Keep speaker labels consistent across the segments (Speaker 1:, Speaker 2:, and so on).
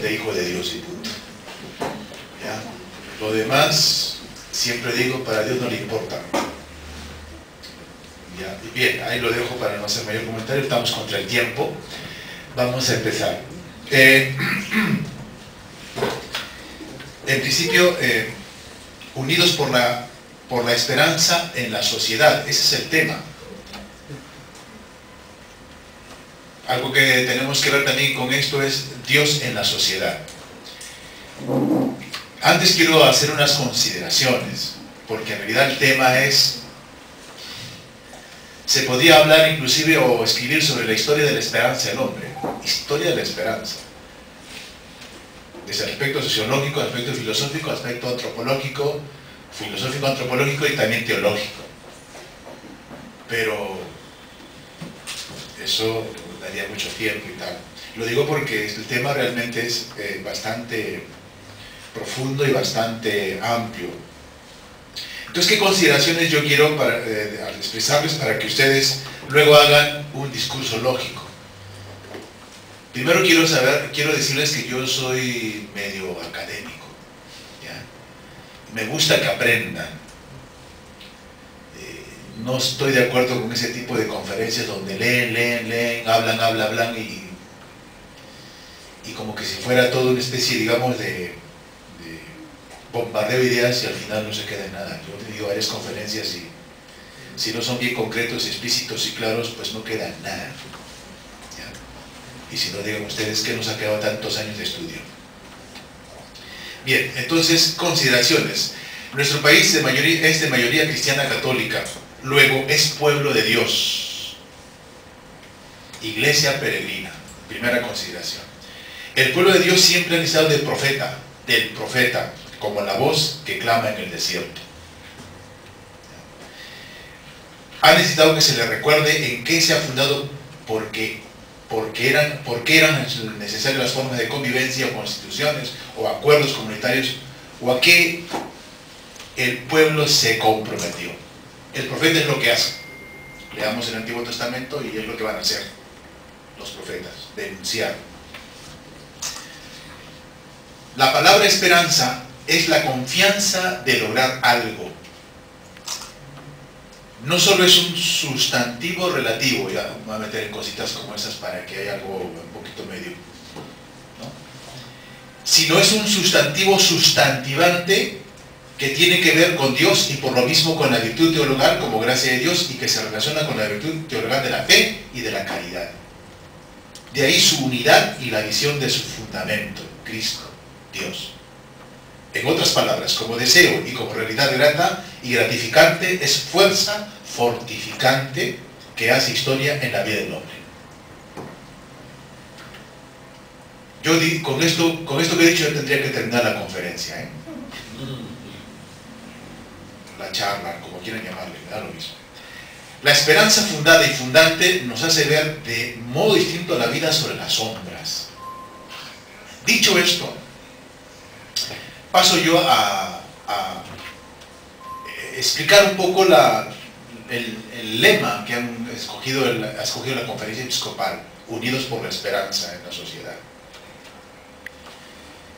Speaker 1: de hijo de Dios y punto. ¿Ya? Lo demás, siempre digo, para Dios no le importa. ¿Ya? Bien, ahí lo dejo para no hacer mayor comentario. Estamos contra el tiempo. Vamos a empezar. En principio, unidos por la esperanza en la sociedad. Ese es el tema. Algo que tenemos que ver también con esto es Dios en la sociedad. Antes quiero hacer unas consideraciones, porque en realidad el tema es... Se podría hablar inclusive o escribir sobre la historia de la esperanza del hombre. Historia de la esperanza. Desde el aspecto sociológico, aspecto filosófico, aspecto antropológico, filosófico, antropológico y también teológico. Pero eso daría mucho tiempo y tal. Lo digo porque el tema realmente es bastante profundo y bastante amplio. Entonces, ¿qué consideraciones yo quiero expresarles para que ustedes luego hagan un discurso lógico? Primero quiero decirles que yo soy medio académico, ¿ya? Me gusta que aprendan. No estoy de acuerdo con ese tipo de conferencias donde leen, hablan y como que si fuera todo una especie, digamos, de bombardeo de ideas y al final no se queda en nada. Yo he tenido varias conferencias y si no son bien concretos, explícitos y claros, pues no queda nada. ¿Ya? Y si no, digan ustedes que nos ha quedado tantos años de estudio. Bien, entonces, consideraciones. Nuestro país es de mayoría cristiana católica. Luego, es pueblo de Dios. Iglesia peregrina. Primera consideración. El pueblo de Dios siempre ha necesitado del profeta, como la voz que clama en el desierto. Ha necesitado que se le recuerde en qué se ha fundado, por qué eran necesarias las formas de convivencia o constituciones o acuerdos comunitarios o a qué el pueblo se comprometió. El profeta es lo que hace. Leamos el Antiguo Testamento y es lo que van a hacer los profetas, denunciar. La palabra esperanza es la confianza de lograr algo. No solo es un sustantivo relativo, ya me voy a meter en cositas como esas para que haya algo un poquito medio, ¿no? Sino es un sustantivo sustantivante que tiene que ver con Dios y por lo mismo con la virtud teologal como gracia de Dios y que se relaciona con la virtud teologal de la fe y de la caridad. De ahí su unidad y la visión de su fundamento, Cristo, Dios. En otras palabras, como deseo y como realidad grata y gratificante, es fuerza fortificante que hace historia en la vida del hombre. Yo con esto que he dicho, yo tendría que terminar la conferencia, ¿eh? La charla, como quieran llamarle, da lo mismo. La esperanza fundada y fundante nos hace ver de modo distinto la vida sobre las sombras. Dicho esto, paso yo a explicar un poco el lema que ha escogido la conferencia episcopal, unidos por la esperanza en la sociedad.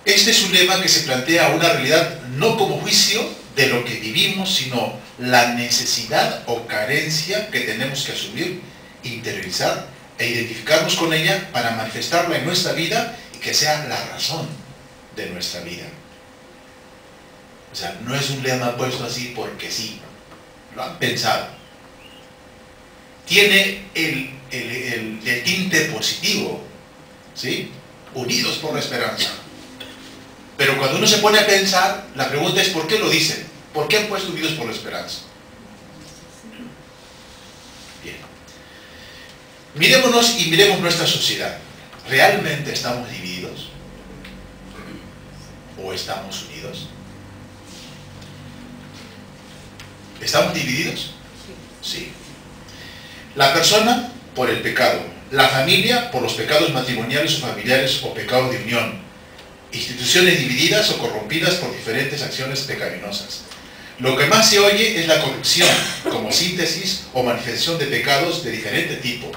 Speaker 1: Este es un lema que se plantea una realidad no como juicio de lo que vivimos, sino la necesidad o carencia que tenemos que asumir, interiorizar e identificarnos con ella para manifestarla en nuestra vida y que sea la razón de nuestra vida. O sea, no es un lema puesto así porque sí, lo han pensado. Tiene el tinte positivo, ¿sí? Unidos por la esperanza. Pero cuando uno se pone a pensar, la pregunta es ¿por qué lo dicen? ¿Por qué han puesto unidos por la esperanza? Bien. Mirémonos y miremos nuestra sociedad. ¿Realmente estamos divididos? ¿O estamos unidos? ¿Estamos divididos? Sí. La persona por el pecado, la familia por los pecados matrimoniales o familiares o pecados de unión, instituciones divididas o corrompidas por diferentes acciones pecaminosas. Lo que más se oye es la corrupción como síntesis o manifestación de pecados de diferente tipo: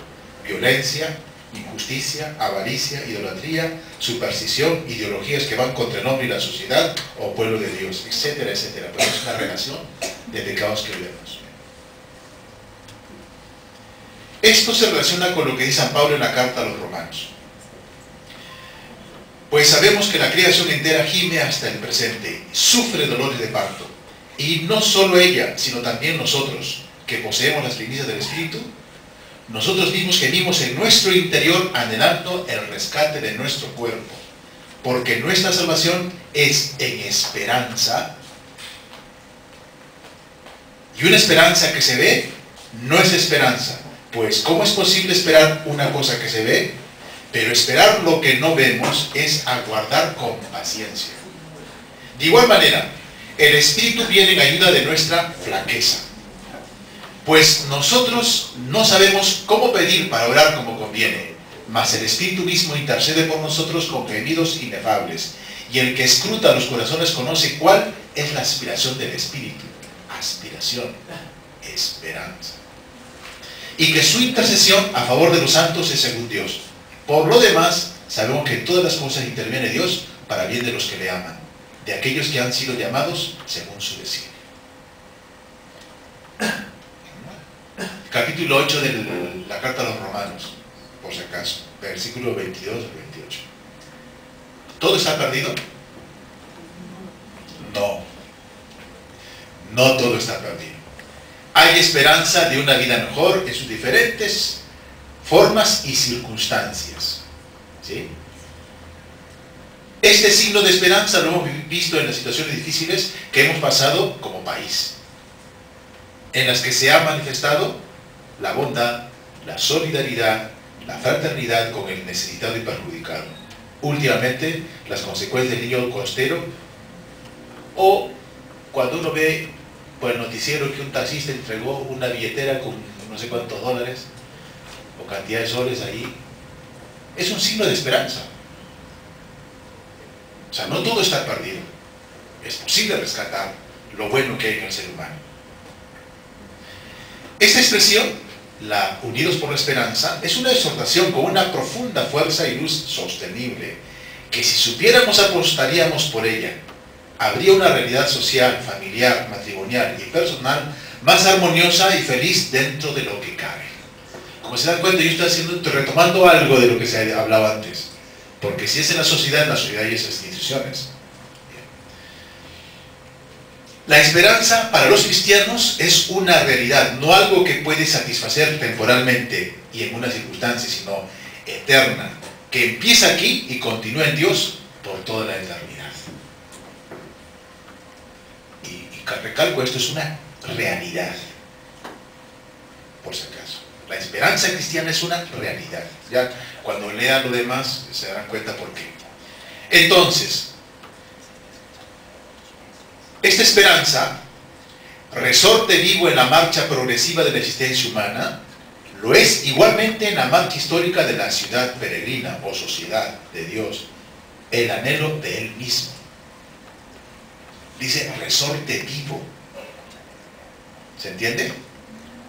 Speaker 1: violencia, injusticia, avaricia, idolatría, superstición, ideologías que van contra el hombre y la sociedad o pueblo de Dios, etcétera, etcétera. Pero es una relación de pecados que vemos. Esto se relaciona con lo que dice San Pablo en la carta a los Romanos. Pues sabemos que la creación entera gime hasta el presente, sufre dolores de parto. Y no solo ella, sino también nosotros, que poseemos las primicias del Espíritu, nosotros mismos gemimos en nuestro interior anhelando el rescate de nuestro cuerpo, porque nuestra salvación es en esperanza, y una esperanza que se ve no es esperanza, pues ¿cómo es posible esperar una cosa que se ve? Pero esperar lo que no vemos es aguardar con paciencia. De igual manera, el Espíritu viene en ayuda de nuestra flaqueza, pues nosotros no sabemos cómo pedir para orar como conviene, mas el Espíritu mismo intercede por nosotros con gemidos inefables, y el que escruta los corazones conoce cuál es la aspiración del Espíritu. Aspiración, esperanza. Y que su intercesión a favor de los santos es según Dios. Por lo demás, sabemos que en todas las cosas interviene Dios para bien de los que le aman, de aquellos que han sido llamados según su designio. Capítulo 8 de la carta a los Romanos, por si acaso, versículo 22 al 28. ¿Todo está perdido? No. No todo está perdido. Hay esperanza de una vida mejor en sus diferentes formas y circunstancias. ¿Sí? Este signo de esperanza lo hemos visto en las situaciones difíciles que hemos pasado como país, en las que se ha manifestado la bondad, la solidaridad, la fraternidad con el necesitado y perjudicado. Últimamente, las consecuencias del niño costero, o cuando uno ve por el noticiero que un taxista entregó una billetera con no sé cuántos dólares o cantidad de soles ahí, es un signo de esperanza. O sea, no todo está perdido. Es posible rescatar lo bueno que hay en el ser humano. Esta expresión, la unidos por la esperanza, es una exhortación con una profunda fuerza y luz sostenible, que si supiéramos apostaríamos por ella. Habría una realidad social, familiar, matrimonial y personal más armoniosa y feliz dentro de lo que cabe. Como se dan cuenta, yo estoy retomando algo de lo que se hablaba antes. Porque si es en la sociedad hay esas instituciones. La esperanza para los cristianos es una realidad, no algo que puede satisfacer temporalmente y en una circunstancia, sino eterna, que empieza aquí y continúa en Dios por toda la eternidad. Y recalco, esto es una realidad, por si acaso. La esperanza cristiana es una realidad. Ya cuando lean lo demás se darán cuenta por qué. Entonces, esta esperanza, resorte vivo en la marcha progresiva de la existencia humana, lo es igualmente en la marcha histórica de la ciudad peregrina o sociedad de Dios, el anhelo de Él mismo. Dice resorte vivo. ¿Se entiende?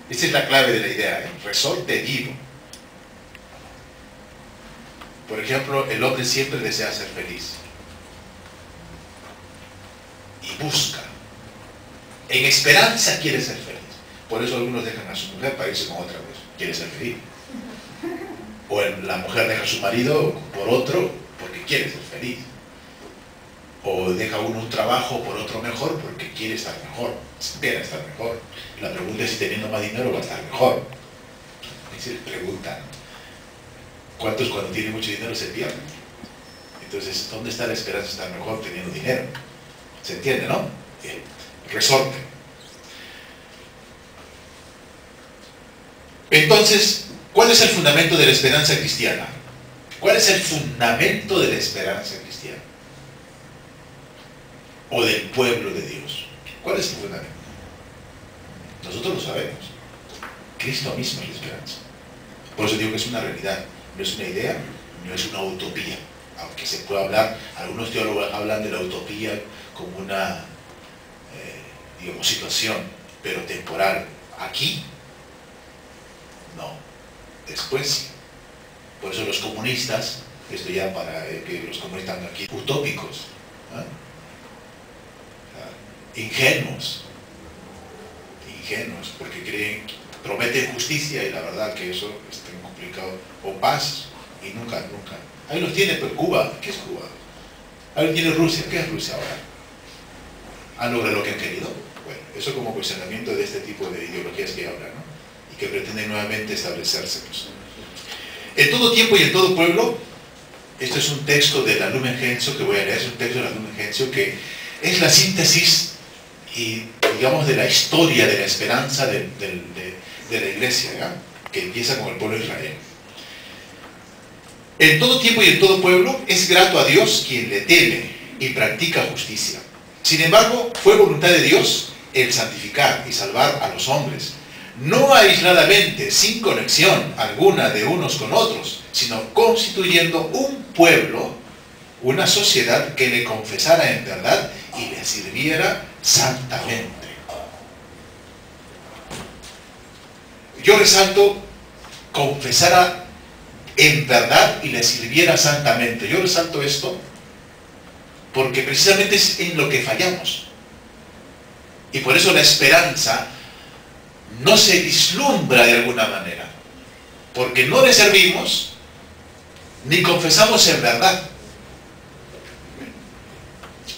Speaker 1: Esta es la clave de la idea, resorte vivo. Por ejemplo, el hombre siempre desea ser feliz. Y busca. En esperanza quiere ser feliz. Por eso algunos dejan a su mujer para irse con otra vez. Quiere ser feliz. O la mujer deja a su marido por otro porque quiere ser feliz. O deja uno un trabajo por otro mejor porque quiere estar mejor. Espera estar mejor. La pregunta es si teniendo más dinero va a estar mejor. Se preguntan. ¿Cuántos cuando tienen mucho dinero se pierden? Entonces, ¿dónde está la esperanza de estar mejor teniendo dinero? ¿Se entiende, no? Bien. Resorte. Entonces, ¿cuál es el fundamento de la esperanza cristiana? ¿Cuál es el fundamento de la esperanza cristiana? O del pueblo de Dios. ¿Cuál es el fundamento? Nosotros lo sabemos. Cristo mismo es la esperanza. Por eso digo que es una realidad. No es una idea, no es una utopía. Aunque se pueda hablar, algunos teólogos hablan de la utopía como una digamos, situación, pero temporal. Aquí, no. Después sí. Por eso los comunistas, esto ya para que los comunistas están aquí, utópicos, ingenuos, porque creen, prometen justicia y la verdad que eso es tan complicado, o paz, y nunca. Ahí los tiene, pero Cuba, ¿qué es Cuba? Ahí tiene Rusia, ¿qué es Rusia ahora? ¿Han logrado lo que han querido? Bueno, eso como cuestionamiento de este tipo de ideologías que hablan, ¿no? Y que pretenden nuevamente establecerse. Pues. En todo tiempo y en todo pueblo, esto es un texto de la Lumen Gentium que voy a leer, es un texto de la Lumen Gentium que es la síntesis y, digamos, de la historia, de la esperanza de la iglesia, ¿ya? Que empieza con el pueblo de Israel. En todo tiempo y en todo pueblo es grato a Dios quien le teme y practica justicia. Sin embargo, fue voluntad de Dios el santificar y salvar a los hombres, no aisladamente, sin conexión alguna de unos con otros, sino constituyendo un pueblo, una sociedad que le confesara en verdad y le sirviera santamente. Yo resalto, confesara en verdad y le sirviera santamente. Yo resalto esto porque precisamente es en lo que fallamos. Y por eso la esperanza no se vislumbra de alguna manera. Porque no le servimos ni confesamos en verdad.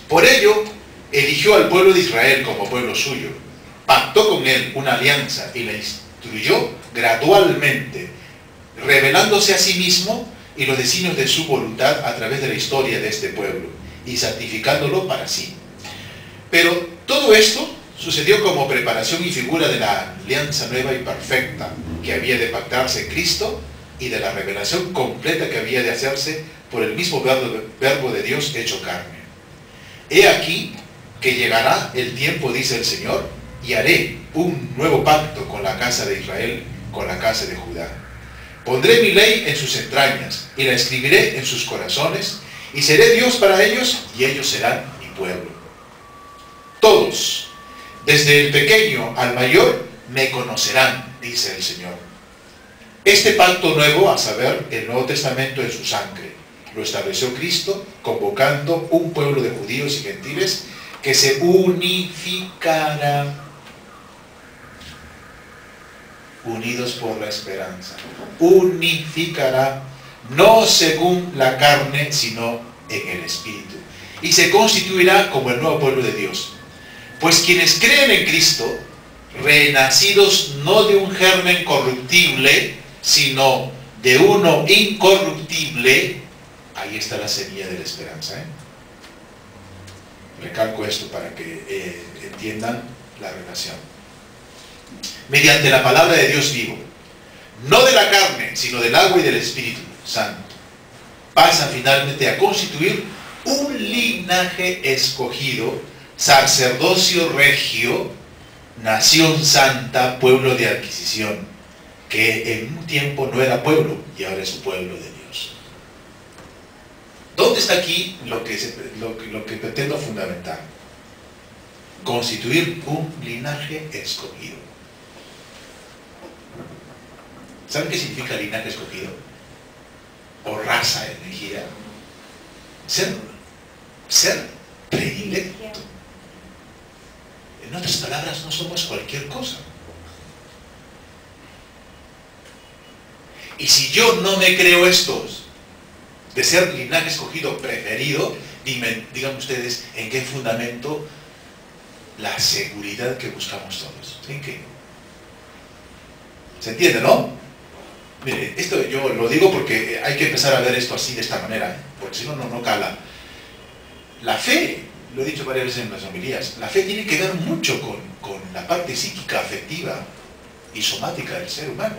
Speaker 1: Por ello, eligió al pueblo de Israel como pueblo suyo. Pactó con él una alianza y le instruyó gradualmente, revelándose a sí mismo y los designios de su voluntad a través de la historia de este pueblo y santificándolo para sí. Pero todo esto sucedió como preparación y figura de la alianza nueva y perfecta que había de pactarse en Cristo y de la revelación completa que había de hacerse por el mismo verbo de Dios hecho carne. He aquí que llegará el tiempo, dice el Señor, y haré un nuevo pacto con la casa de Israel, con la casa de Judá. Pondré mi ley en sus entrañas y la escribiré en sus corazones y seré Dios para ellos y ellos serán mi pueblo. Todos, desde el pequeño al mayor, me conocerán, dice el Señor. Este pacto nuevo, a saber, el Nuevo Testamento en su sangre, lo estableció Cristo, convocando un pueblo de judíos y gentiles que se unificará, unidos por la esperanza. Unificará, no según la carne, sino en el Espíritu. Y se constituirá como el nuevo pueblo de Dios. Pues quienes creen en Cristo, renacidos no de un germen corruptible, sino de uno incorruptible, ahí está la semilla de la esperanza. Recalco esto para que entiendan la relación. Mediante la palabra de Dios vivo, no de la carne, sino del agua y del Espíritu Santo, pasa finalmente a constituir un linaje escogido, sacerdocio regio, nación santa, pueblo de adquisición, que en un tiempo no era pueblo y ahora es pueblo de Dios. ¿Dónde está aquí lo que pretendo fundamentar? Constituir un linaje escogido. ¿Saben qué significa linaje escogido? O raza elegida. Ser predilecto. En otras palabras, no somos cualquier cosa. Y si yo no me creo estos de ser linaje escogido preferido, digan ustedes en qué fundamento la seguridad que buscamos todos. ¿En qué? ¿Se entiende, no? Mire, esto yo lo digo porque hay que empezar a ver esto así, de esta manera, porque si no, no cala. La fe, lo he dicho varias veces en las homilías, la fe tiene que ver mucho con la parte psíquica, afectiva y somática del ser humano.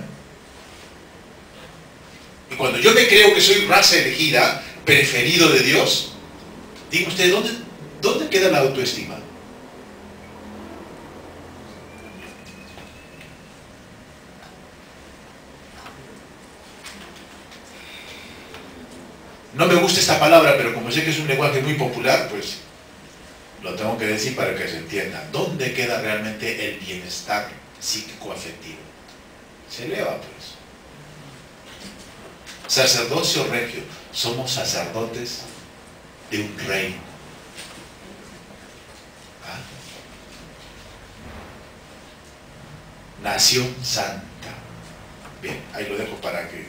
Speaker 1: Y cuando yo me creo que soy raza elegida, preferido de Dios, digan ustedes, ¿dónde queda la autoestima? No me gusta esta palabra, pero como sé que es un lenguaje muy popular, pues lo tengo que decir para que se entienda. ¿Dónde queda realmente el bienestar psíquico-afectivo? Se eleva, pues. Sacerdocio regio. Somos sacerdotes de un reino. ¿Ah? Nación santa. Bien, ahí lo dejo para que...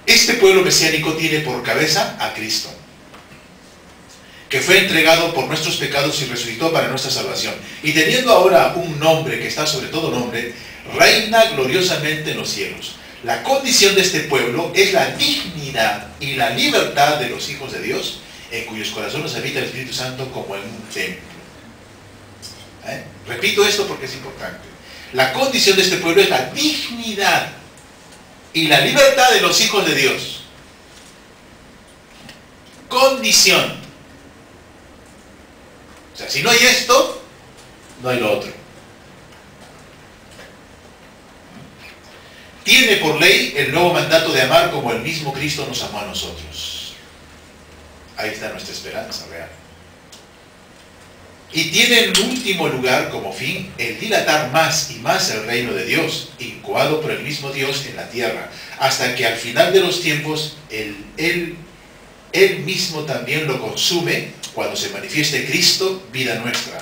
Speaker 1: Este pueblo mesiánico tiene por cabeza a Cristo, que fue entregado por nuestros pecados y resucitó para nuestra salvación. Y teniendo ahora un nombre que está sobre todo nombre, reina gloriosamente en los cielos. La condición de este pueblo es la dignidad y la libertad de los hijos de Dios, en cuyos corazones habita el Espíritu Santo como en un templo. Repito esto porque es importante. La condición de este pueblo es la dignidad y la libertad de los hijos de Dios. Condición. O sea, si no hay esto, no hay lo otro. Tiene por ley el nuevo mandato de amar como el mismo Cristo nos amó a nosotros. Ahí está nuestra esperanza real. Y tiene en último lugar como fin el dilatar más y más el reino de Dios, incoado por el mismo Dios en la tierra, hasta que al final de los tiempos Él mismo también lo consume cuando se manifieste Cristo, vida nuestra.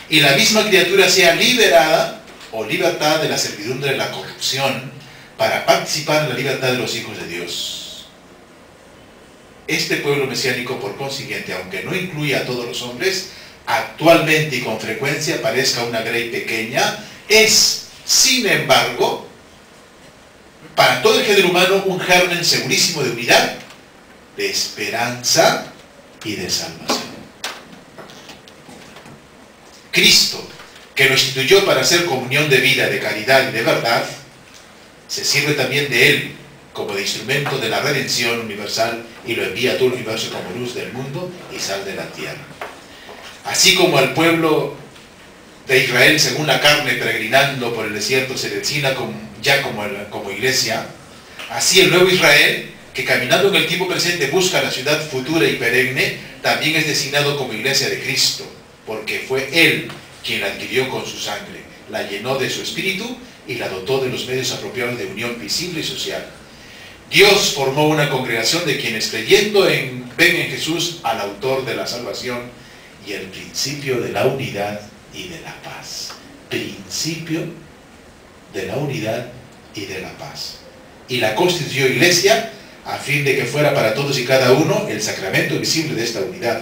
Speaker 1: Y la misma criatura sea liberada o libertad de la servidumbre de la corrupción para participar en la libertad de los hijos de Dios. Este pueblo mesiánico, por consiguiente, aunque no incluye a todos los hombres, actualmente y con frecuencia parezca una grey pequeña, es, sin embargo, para todo el género humano un germen segurísimo de unidad, de esperanza y de salvación. Cristo, que lo instituyó para hacer comunión de vida, de caridad y de verdad, se sirve también de él como de instrumento de la redención universal y lo envía a todo el universo como luz del mundo y sal de la tierra. Así como al pueblo de Israel, según la carne, peregrinando por el desierto, se designa ya como iglesia, así el nuevo Israel, que caminando en el tiempo presente busca la ciudad futura y perenne, también es designado como iglesia de Cristo, porque fue Él quien la adquirió con su sangre, la llenó de su espíritu y la dotó de los medios apropiados de unión visible y social. Dios formó una congregación de quienes creyendo ven en Jesús al autor de la salvación y el principio de la unidad y de la paz. Principio de la unidad y de la paz. Y la constituyó iglesia a fin de que fuera para todos y cada uno el sacramento visible de esta unidad,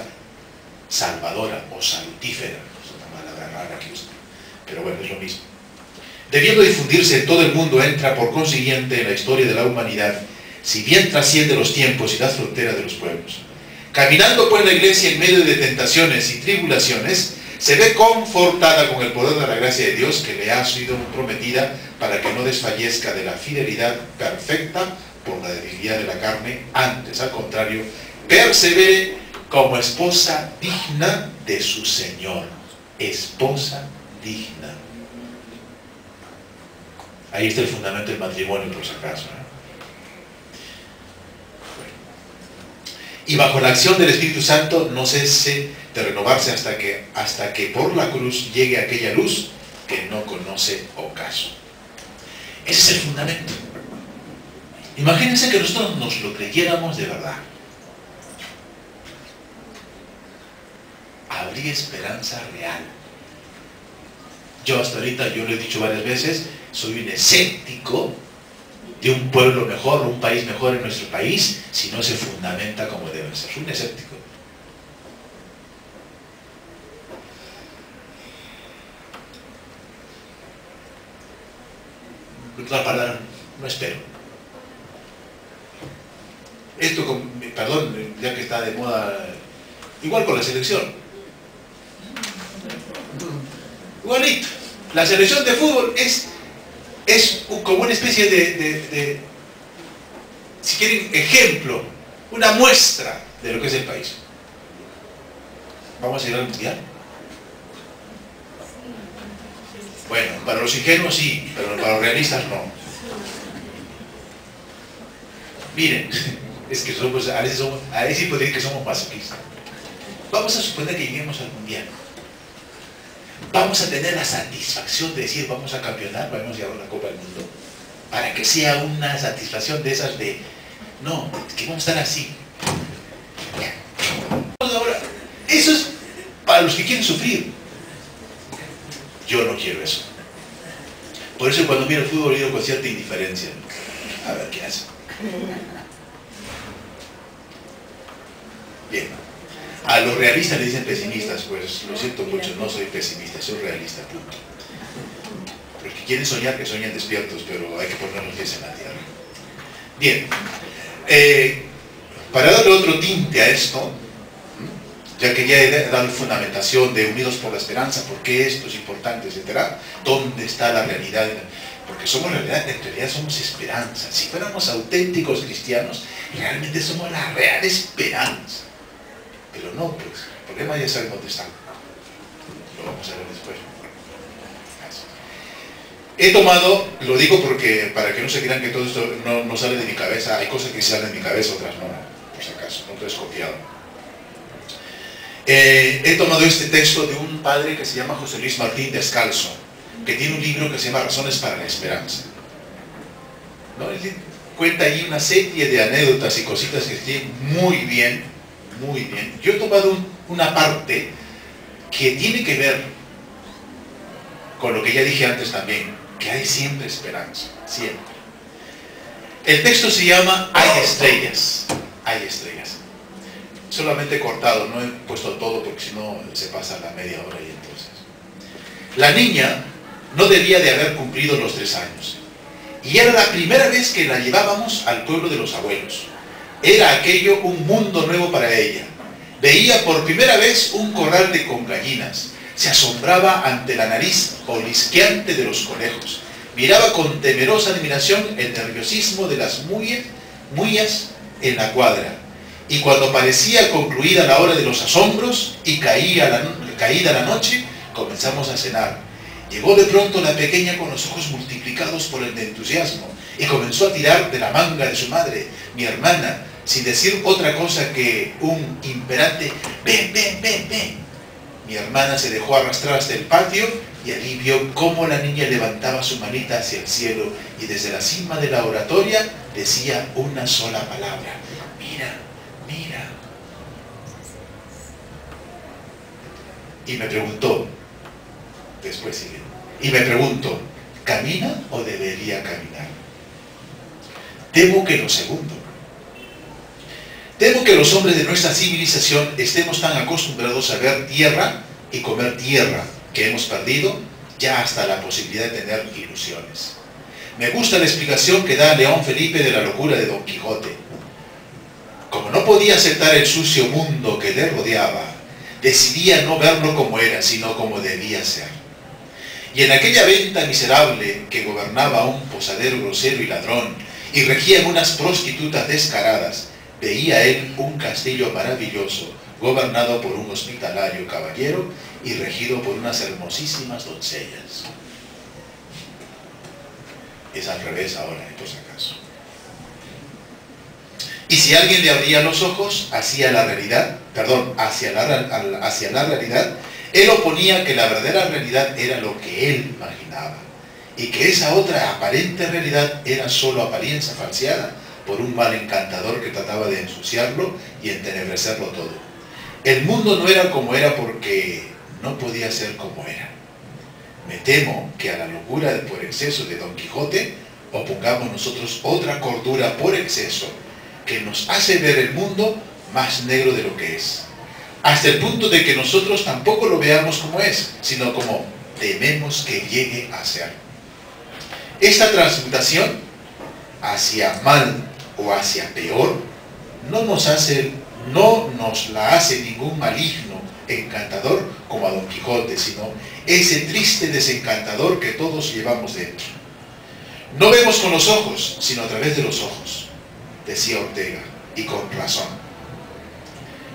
Speaker 1: salvadora o salutífera. Es una palabra rara aquí, pero bueno, es lo mismo. Debiendo difundirse en todo el mundo, entra por consiguiente en la historia de la humanidad, si bien trasciende los tiempos y las fronteras de los pueblos. Caminando pues la iglesia en medio de tentaciones y tribulaciones, se ve confortada con el poder de la gracia de Dios que le ha sido prometida para que no desfallezca de la fidelidad perfecta por la debilidad de la carne, antes, al contrario, persevere como esposa digna de su Señor. Esposa digna. Ahí está el fundamento del matrimonio, por si acaso. Y bajo la acción del Espíritu Santo no cese de renovarse hasta que por la cruz llegue aquella luz que no conoce ocaso. Ese es el fundamento. Imagínense que nosotros nos lo creyéramos de verdad. Habría esperanza real. Yo hasta ahorita, yo lo he dicho varias veces, soy un escéptico de un pueblo mejor, un país mejor en nuestro país, si no se fundamenta como debe ser. Soy un escéptico. La palabra, no espero. Esto, perdón, ya que está de moda, igual con la selección. Igualito. La selección de fútbol es como una especie de, si quieren, ejemplo, una muestra de lo que es el país. ¿Vamos a ir al mundial? Bueno, para los ingenuos sí, pero para los realistas no. Miren, es que somos, a veces sí podría decir que somos masoquistas. Vamos a suponer que lleguemos al mundial. Vamos a tener la satisfacción de decir vamos a campeonar, vamos a llevar la Copa del Mundo, para que sea una satisfacción de esas de No, que vamos a estar así. Ahora, eso es para los que quieren sufrir. Yo no quiero eso. Por eso cuando miro el fútbol miro con cierta indiferencia. A ver qué hace. Bien. A los realistas le dicen pesimistas, pues lo siento mucho, no soy pesimista, soy realista, punto. Los que quieren soñar, que sueñen despiertos, pero hay que poner los pies en la tierra. Bien. Para darle otro tinte a esto, ya que ya he dado fundamentación de Unidos por la Esperanza, por qué esto es importante, etcétera, ¿dónde está la realidad? Porque somos realidad, en realidad somos esperanza. Si fuéramos auténticos cristianos, realmente somos la real esperanza. Pero no, pues, el problema ya saben dónde está. Lo vamos a ver después. He tomado, lo digo porque, para que no se crean que todo esto no sale de mi cabeza, hay cosas que salen de mi cabeza, otras no, por si acaso, no todo es copiado. He tomado este texto de un padre que se llama José Luis Martín Descalzo, que tiene un libro que se llama Razones para la Esperanza. ¿No? Él cuenta ahí una serie de anécdotas y cositas que están muy bien, muy bien. Yo he tomado una parte que tiene que ver con lo que ya dije antes también, que hay siempre esperanza, siempre. El texto se llama Hay estrellas, hay estrellas. Solamente he cortado, no he puesto todo porque si no se pasa la media hora y entonces. La niña no debía de haber cumplido los 3 años. Y era la primera vez que la llevábamos al pueblo de los abuelos. Era aquello un mundo nuevo para ella. Veía por primera vez un corral con gallinas. Se asombraba ante la nariz olisqueante de los conejos. Miraba con temerosa admiración el nerviosismo de las mullas en la cuadra. Y cuando parecía concluida la hora de los asombros y caída la noche, comenzamos a cenar. Llegó de pronto la pequeña con los ojos multiplicados por el entusiasmo y comenzó a tirar de la manga de su madre, mi hermana, sin decir otra cosa que un imperante «ven, ven, ven, ven». Mi hermana se dejó arrastrar hasta el patio y allí vio cómo la niña levantaba su manita hacia el cielo y desde la cima de la oratoria decía una sola palabra: «Mira, mira». Y me preguntó, después sigue, y me pregunto, ¿camina o debería caminar? Temo que lo segundo. Temo que los hombres de nuestra civilización estemos tan acostumbrados a ver tierra y comer tierra que hemos perdido ya hasta la posibilidad de tener ilusiones. Me gusta la explicación que da León Felipe de la locura de Don Quijote. Como no podía aceptar el sucio mundo que le rodeaba, decidía no verlo como era, sino como debía ser. Y en aquella venta miserable que gobernaba un posadero grosero y ladrón, y regían unas prostitutas descaradas, veía él un castillo maravilloso, gobernado por un hospitalario caballero y regido por unas hermosísimas doncellas. Es al revés ahora, por si acaso. Y si alguien le abría los ojos hacia la realidad, hacia la realidad, él oponía que la verdadera realidad era lo que él imaginaba, y que esa otra aparente realidad era solo apariencia falseada por un mal encantador que trataba de ensuciarlo y entenebrecerlo todo. El mundo no era como era porque no podía ser como era. Me temo que a la locura por exceso de Don Quijote opongamos nosotros otra cordura por exceso que nos hace ver el mundo más negro de lo que es, hasta el punto de que nosotros tampoco lo veamos como es, sino como tememos que llegue a ser. Esta transmutación hacia mal o hacia peor no nos la hace ningún maligno encantador como a Don Quijote, sino ese triste desencantador que todos llevamos dentro. No vemos con los ojos, sino a través de los ojos, decía Ortega, y con razón.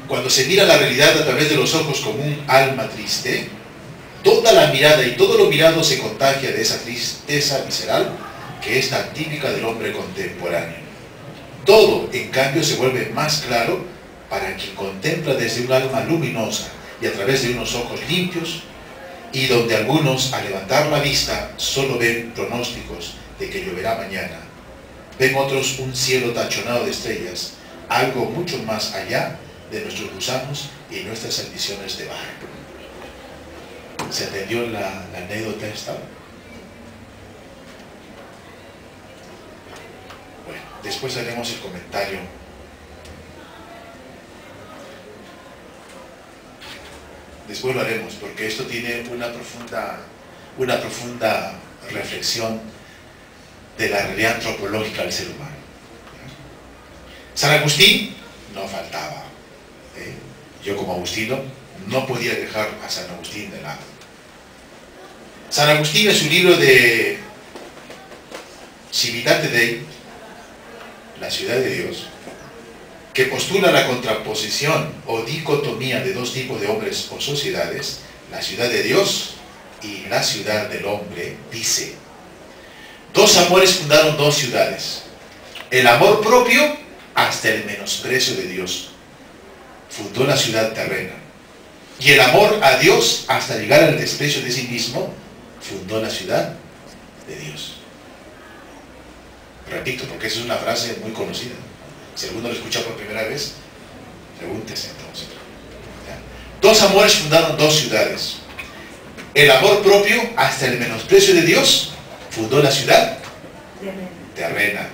Speaker 1: Cuando se mira la realidad a través de los ojos como un alma triste, toda la mirada y todo lo mirado se contagia de esa tristeza visceral que es tan típica del hombre contemporáneo. Todo, en cambio, se vuelve más claro para quien contempla desde un alma luminosa y a través de unos ojos limpios, y donde algunos, al levantar la vista, solo ven pronósticos de que lloverá mañana, ven otros un cielo tachonado de estrellas, algo mucho más allá de nuestros gusanos y nuestras ambiciones de barro. ¿Se entendió la anécdota esta? Bueno, después haremos el comentario. Después lo haremos, porque esto tiene una profunda reflexión de la realidad antropológica del ser humano. San Agustín no faltaba. Yo como agustino no podía dejar a San Agustín de lado. San Agustín, en su libro de Civitate Dei, la ciudad de Dios, que postula la contraposición o dicotomía de dos tipos de hombres o sociedades, la ciudad de Dios y la ciudad del hombre, dice: dos amores fundaron dos ciudades, el amor propio hasta el menosprecio de Dios fundó la ciudad terrena, y el amor a Dios hasta llegar al desprecio de sí mismo fundó la ciudad de Dios. Repito, porque esa es una frase muy conocida. Si alguno lo escucha por primera vez, pregúntese entonces. ¿Ya? Dos amores fundaron dos ciudades. El amor propio hasta el menosprecio de Dios fundó la ciudad terrena.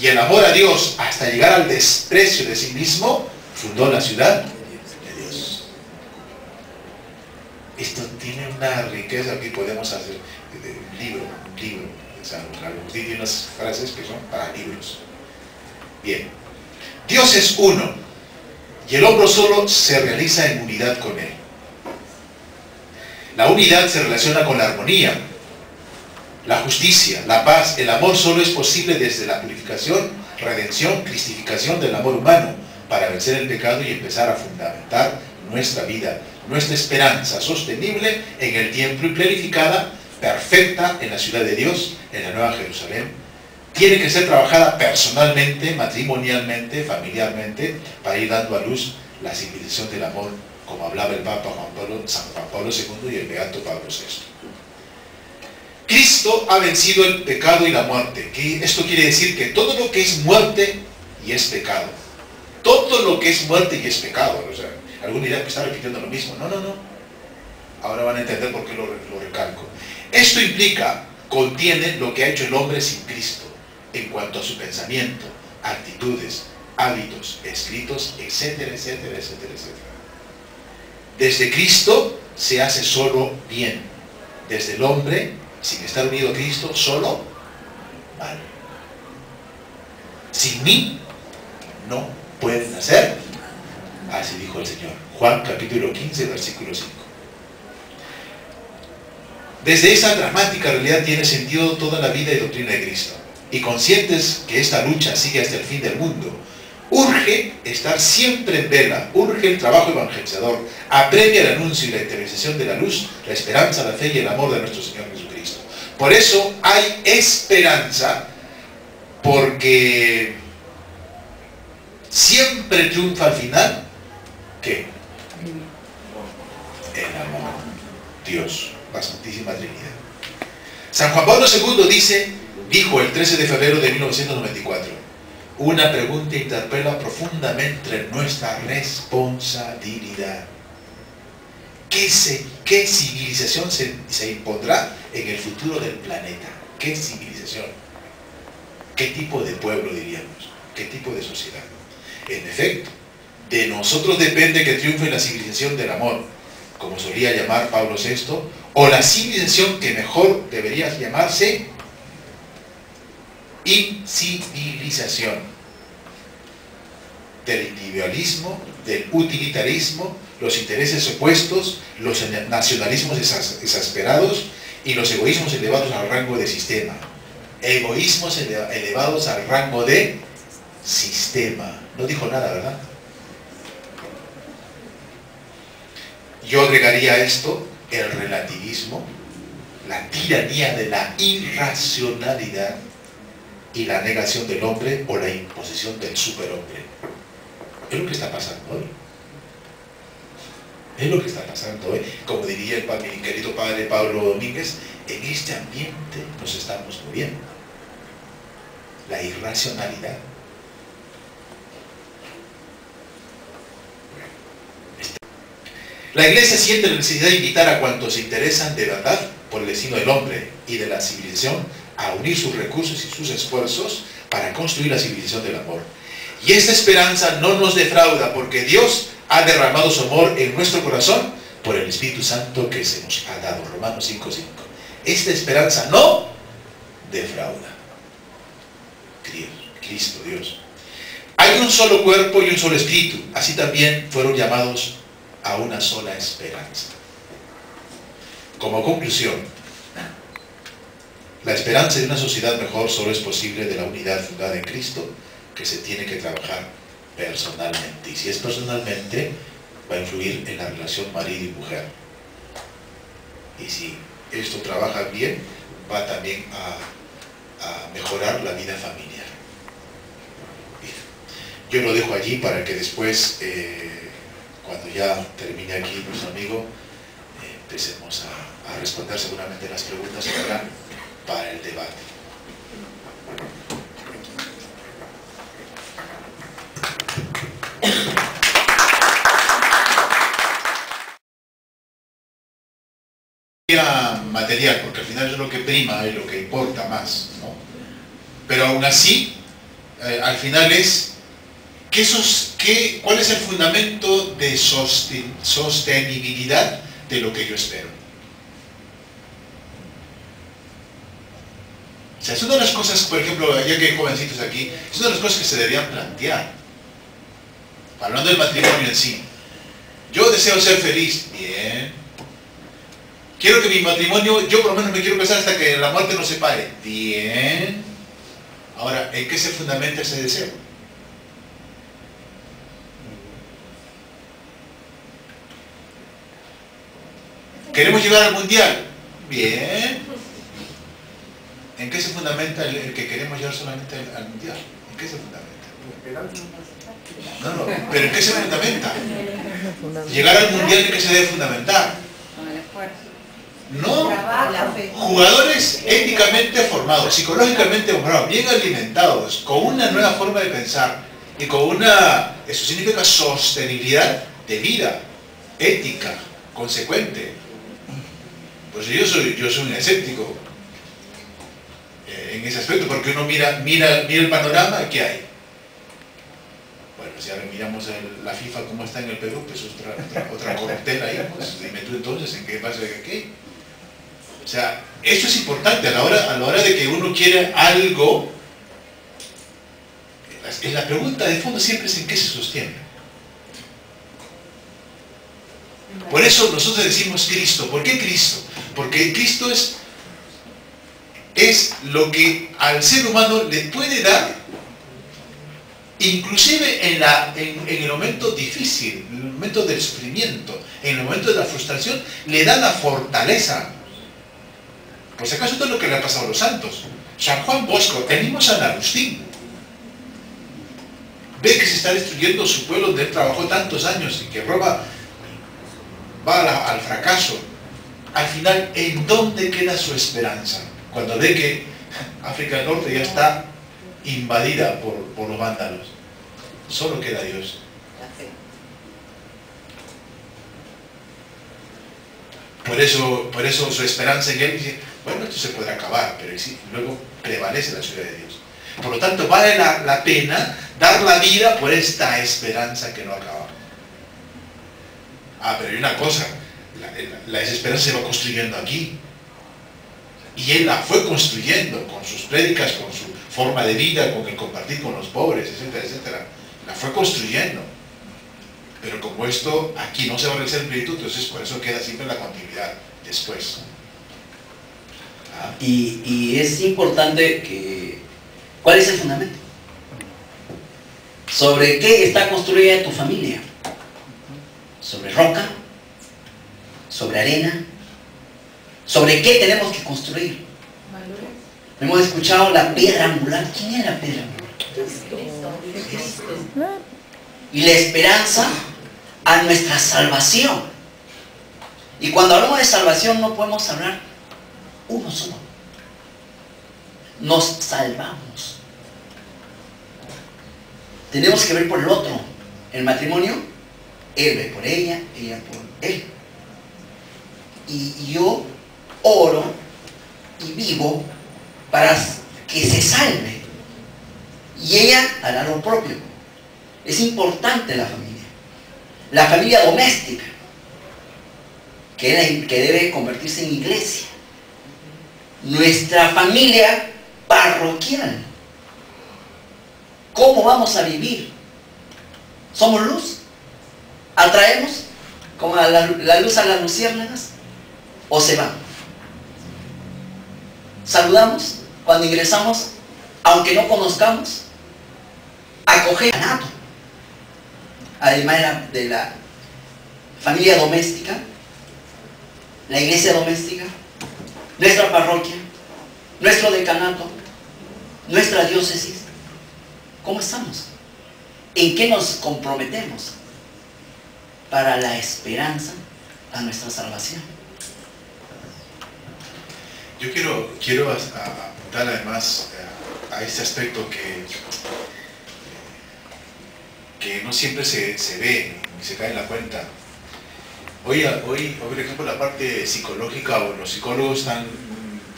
Speaker 1: Y el amor a Dios hasta llegar al desprecio de sí mismo fundó la ciudad de Dios. Esto tiene una riqueza que podemos hacer. Un libro. O sea, Agustín tiene unas frases que son para libros. Bien. Dios es uno y el hombre solo se realiza en unidad con Él. La unidad se relaciona con la armonía, la justicia, la paz. El amor solo es posible desde la purificación, redención, cristificación del amor humano para vencer el pecado y empezar a fundamentar nuestra vida, nuestra esperanza sostenible en el tiempo y planificada, perfecta en la ciudad de Dios, en la Nueva Jerusalén. Tiene que ser trabajada personalmente, matrimonialmente, familiarmente, para ir dando a luz la civilización del amor, como hablaba el Papa San Juan Pablo II y el Beato Pablo VI. Cristo ha vencido el pecado y la muerte. Esto quiere decir que todo lo que es muerte y es pecado. Todo lo que es muerte y es pecado. O sea, alguna idea que está repitiendo lo mismo. No. Ahora van a entender por qué lo recalco. Esto implica, contiene lo que ha hecho el hombre sin Cristo, en cuanto a su pensamiento, actitudes, hábitos, escritos, etcétera, etcétera, etcétera, etcétera. Desde Cristo se hace solo bien. Desde el hombre, sin estar unido a Cristo, solo mal. Sin mí no pueden hacer. Así dijo el Señor. Juan capítulo 15, versículo 5. Desde esa dramática realidad tiene sentido toda la vida y doctrina de Cristo. Y conscientes que esta lucha sigue hasta el fin del mundo, urge estar siempre en vela, urge el trabajo evangelizador, apremia el anuncio y la interiorización de la luz, la esperanza, la fe y el amor de nuestro Señor Jesucristo. Por eso hay esperanza, porque siempre triunfa al final, ¿qué? El amor. Dios, la Santísima Trinidad. San Juan Pablo II dijo el 13 de febrero de 1994, una pregunta interpela profundamente nuestra responsabilidad. ¿Qué civilización se impondrá en el futuro del planeta? ¿Qué civilización? ¿Qué tipo de pueblo diríamos? ¿Qué tipo de sociedad? En efecto, de nosotros depende que triunfe la civilización del amor, como solía llamar Pablo VI, o la civilización que mejor debería llamarse incivilización, del individualismo, del utilitarismo, los intereses opuestos, los nacionalismos exasperados y los egoísmos elevados al rango de sistema. Egoísmos elevados al rango de sistema. No dijo nada, ¿verdad? Yo agregaría a esto el relativismo, la tiranía de la irracionalidad y la negación del hombre o la imposición del superhombre. Es lo que está pasando hoy. Es lo que está pasando hoy. Como diría mi querido padre Pablo Domínguez, en este ambiente nos estamos moviendo. la irracionalidad. La Iglesia siente la necesidad de invitar a cuantos se interesan de verdad por el destino del hombre y de la civilización a unir sus recursos y sus esfuerzos para construir la civilización del amor. Y esta esperanza no nos defrauda porque Dios ha derramado su amor en nuestro corazón por el Espíritu Santo que se nos ha dado. Romanos 5:5. Esta esperanza no defrauda. Cristo, Dios. Hay un solo cuerpo y un solo espíritu. Así también fueron llamados a una sola esperanza. Como conclusión, la esperanza de una sociedad mejor solo es posible de la unidad fundada en Cristo, que se tiene que trabajar personalmente. Y si es personalmente, va a influir en la relación marido y mujer. Y si esto trabaja bien, va también a mejorar la vida familiar. Bien. Yo lo dejo allí para que después, cuando ya termine aquí nuestro amigo, empecemos a responder seguramente las preguntas que habrá para el debate. Material, porque al final es lo que prima, es lo que importa más, ¿no? Pero aún así, al final es ¿cuál es el fundamento de sostenibilidad de lo que yo espero? O sea, es una de las cosas, por ejemplo, ya que hay jovencitos aquí, es una de las cosas que se deberían plantear. Hablando del matrimonio en sí. Yo deseo ser feliz. Bien. Quiero que mi matrimonio, yo por lo menos me quiero casar hasta que la muerte nos separe. Bien. Ahora, ¿en qué se fundamenta ese deseo? ¿Queremos llegar al mundial? Bien. ¿En qué se fundamenta el que queremos llegar solamente al mundial? ¿En qué se fundamenta? No, pero ¿en qué se fundamenta? Llegar al mundial, ¿en qué se debe fundamentar? No, jugadores éticamente formados, psicológicamente formados, bien alimentados, con una nueva forma de pensar y con eso significa sostenibilidad de vida, ética, consecuente. Pues yo soy un escéptico en ese aspecto, porque uno mira el panorama que hay. Bueno, si ahora miramos la FIFA como está en el Perú, pues otra corruptela ahí, pues dime tú entonces en qué pasa qué. O sea, eso es importante a la hora de que uno quiere algo. La pregunta de fondo siempre es en qué se sostiene. Por eso nosotros decimos Cristo. ¿Por qué Cristo? Porque Cristo es lo que al ser humano le puede dar, inclusive en el momento difícil, en el momento del sufrimiento, en el momento de la frustración, le da la fortaleza. Por si acaso, esto es lo que le ha pasado a los santos. San Juan Bosco, el mismo San Agustín, ve que se está destruyendo su pueblo donde él trabajó tantos años y que va al fracaso. Al final, ¿en dónde queda su esperanza? Cuando ve que África del Norte ya está invadida por los vándalos. Solo queda Dios. Por eso su esperanza en Él dice, bueno, esto se podrá acabar, pero luego prevalece la ciudad de Dios. Por lo tanto, vale la pena dar la vida por esta esperanza que no acaba. Pero hay una cosa, la esperanza se va construyendo aquí. Y Él la fue construyendo con sus prédicas, con su forma de vida, con el compartir con los pobres, etcétera, etcétera. La fue construyendo. Pero como esto aquí no se va a realizar en plenitud, entonces por eso queda siempre la continuidad después.
Speaker 2: Y es importante que... ¿Cuál es el fundamento? ¿Sobre qué está construida tu familia? ¿Sobre roca? ¿Sobre arena? ¿Sobre qué tenemos que construir? Hemos escuchado la piedra angular. ¿Quién es la piedra angular? Cristo. Y la esperanza a nuestra salvación. Y cuando hablamos de salvación no podemos hablar uno solo. Nos salvamos. Tenemos que ver por el otro. El matrimonio, él ve por ella por él. Y yo oro y vivo para que se salve. Y ella hará lo propio. Es importante la familia. La familia doméstica, que debe convertirse en iglesia. Nuestra familia parroquial. ¿Cómo vamos a vivir? ¿Somos luz? ¿Atraemos como la luz a las luciérnagas? ¿O se va? ¿Saludamos cuando ingresamos, aunque no conozcamos? Acoger ganado. Además de la familia doméstica, la iglesia doméstica, nuestra parroquia, nuestro decanato, nuestra diócesis. ¿Cómo estamos? ¿En qué nos comprometemos para la esperanza a nuestra salvación?
Speaker 1: Yo quiero apuntar además a este aspecto que no siempre se ve ni se cae en la cuenta. Hoy, por ejemplo, la parte psicológica, o los psicólogos están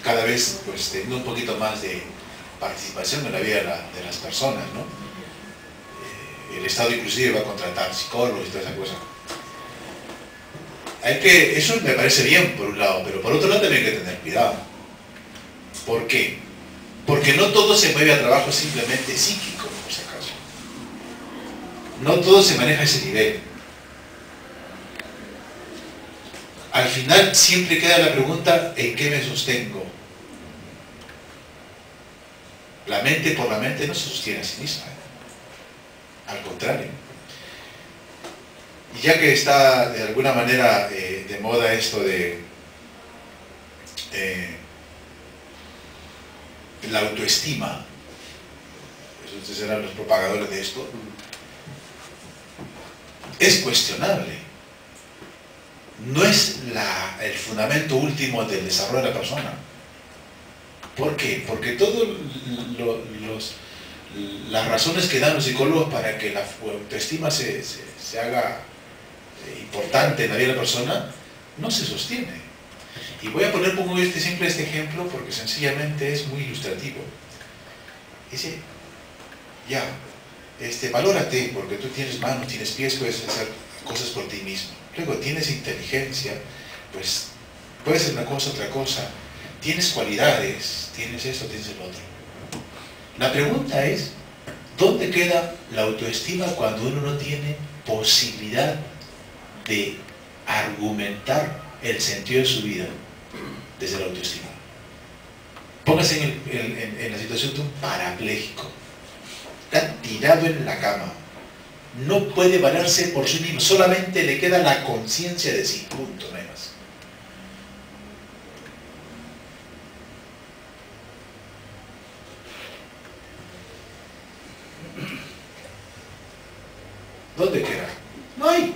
Speaker 1: cada vez pues, teniendo un poquito más de participación en la vida de las personas, ¿no? El Estado inclusive va a contratar psicólogos y toda esa cosa. Eso me parece bien por un lado, pero por otro lado también hay que tener cuidado. ¿Por qué? Porque no todo se mueve a trabajo simplemente psíquico, por si acaso. No todo se maneja a ese nivel. Al final siempre queda la pregunta, ¿en qué me sostengo? La mente por la mente no se sostiene a sí misma. Al contrario. Y ya que está de alguna manera de moda esto de la autoestima, ustedes serán los propagadores de esto, es cuestionable. No es el fundamento último del desarrollo de la persona. ¿Por qué? Porque todas las razones que dan los psicólogos para que la autoestima se haga importante en la vida de la persona no se sostiene. Y voy a poner siempre este ejemplo porque sencillamente es muy ilustrativo. Dice, valórate porque tú tienes manos, tienes pies, puedes hacer cosas por ti mismo. Luego tienes inteligencia, pues puedes hacer una cosa, otra cosa. Tienes cualidades, tienes esto, tienes el otro. La pregunta es, ¿dónde queda la autoestima cuando uno no tiene posibilidad de argumentar el sentido de su vida desde la autoestima? Póngase en la situación de un parapléjico. Está tirado en la cama. No puede valerse por sí mismo. Solamente le queda la conciencia de sí. Punto, no hay más. ¿Dónde queda? No hay.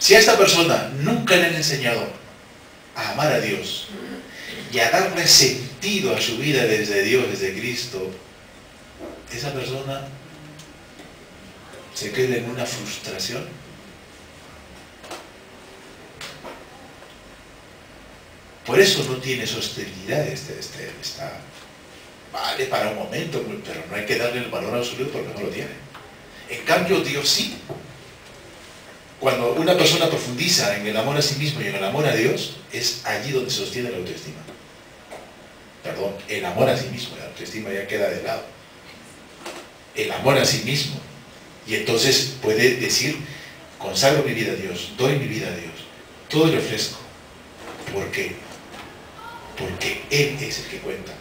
Speaker 1: Si a esta persona nunca le han enseñado a amar a Dios y a darle sentido a su vida desde Dios, desde Cristo, esa persona se queda en una frustración. Por eso no tiene sostenibilidad. Vale para un momento, pero no hay que darle el valor absoluto porque no lo tiene. En cambio, Dios sí. Cuando una persona profundiza en el amor a sí mismo y en el amor a Dios, es allí donde se sostiene la autoestima. Perdón, el amor a sí mismo, la autoestima ya queda de lado. El amor a sí mismo. Y entonces puede decir, consagro mi vida a Dios, doy mi vida a Dios, todo le ofrezco. ¿Por qué? Porque Él es el que cuenta.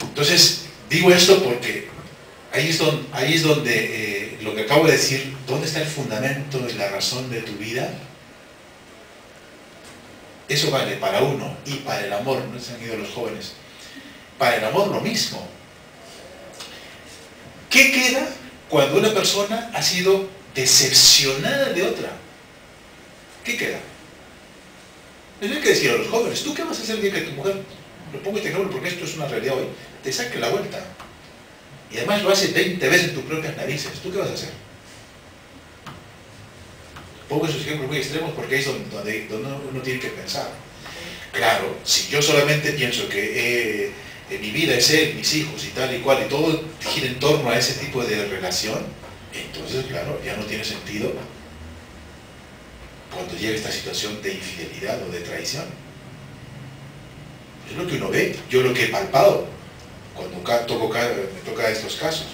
Speaker 1: Entonces, digo esto porque ahí es donde lo que acabo de decir, ¿dónde está el fundamento y la razón de tu vida? Eso vale para uno y para el amor, no se han ido los jóvenes. Para el amor lo mismo. ¿Qué queda cuando una persona ha sido decepcionada de otra? ¿Qué queda? Les hay que decir a los jóvenes, ¿tú qué vas a hacer el día que tu mujer lo pongo este ejemplo porque esto es una realidad hoy, te saque la vuelta. Y además lo hace 20 veces en tus propias narices. ¿Tú qué vas a hacer? Pongo esos ejemplos muy extremos porque ahí es donde uno tiene que pensar. Claro, si yo solamente pienso que mi vida es él, mis hijos y tal y cual, y todo gira en torno a ese tipo de relación, entonces, claro, ya no tiene sentido cuando llega esta situación de infidelidad o de traición. Es lo que uno ve, yo lo que he palpado cuando me toca estos casos.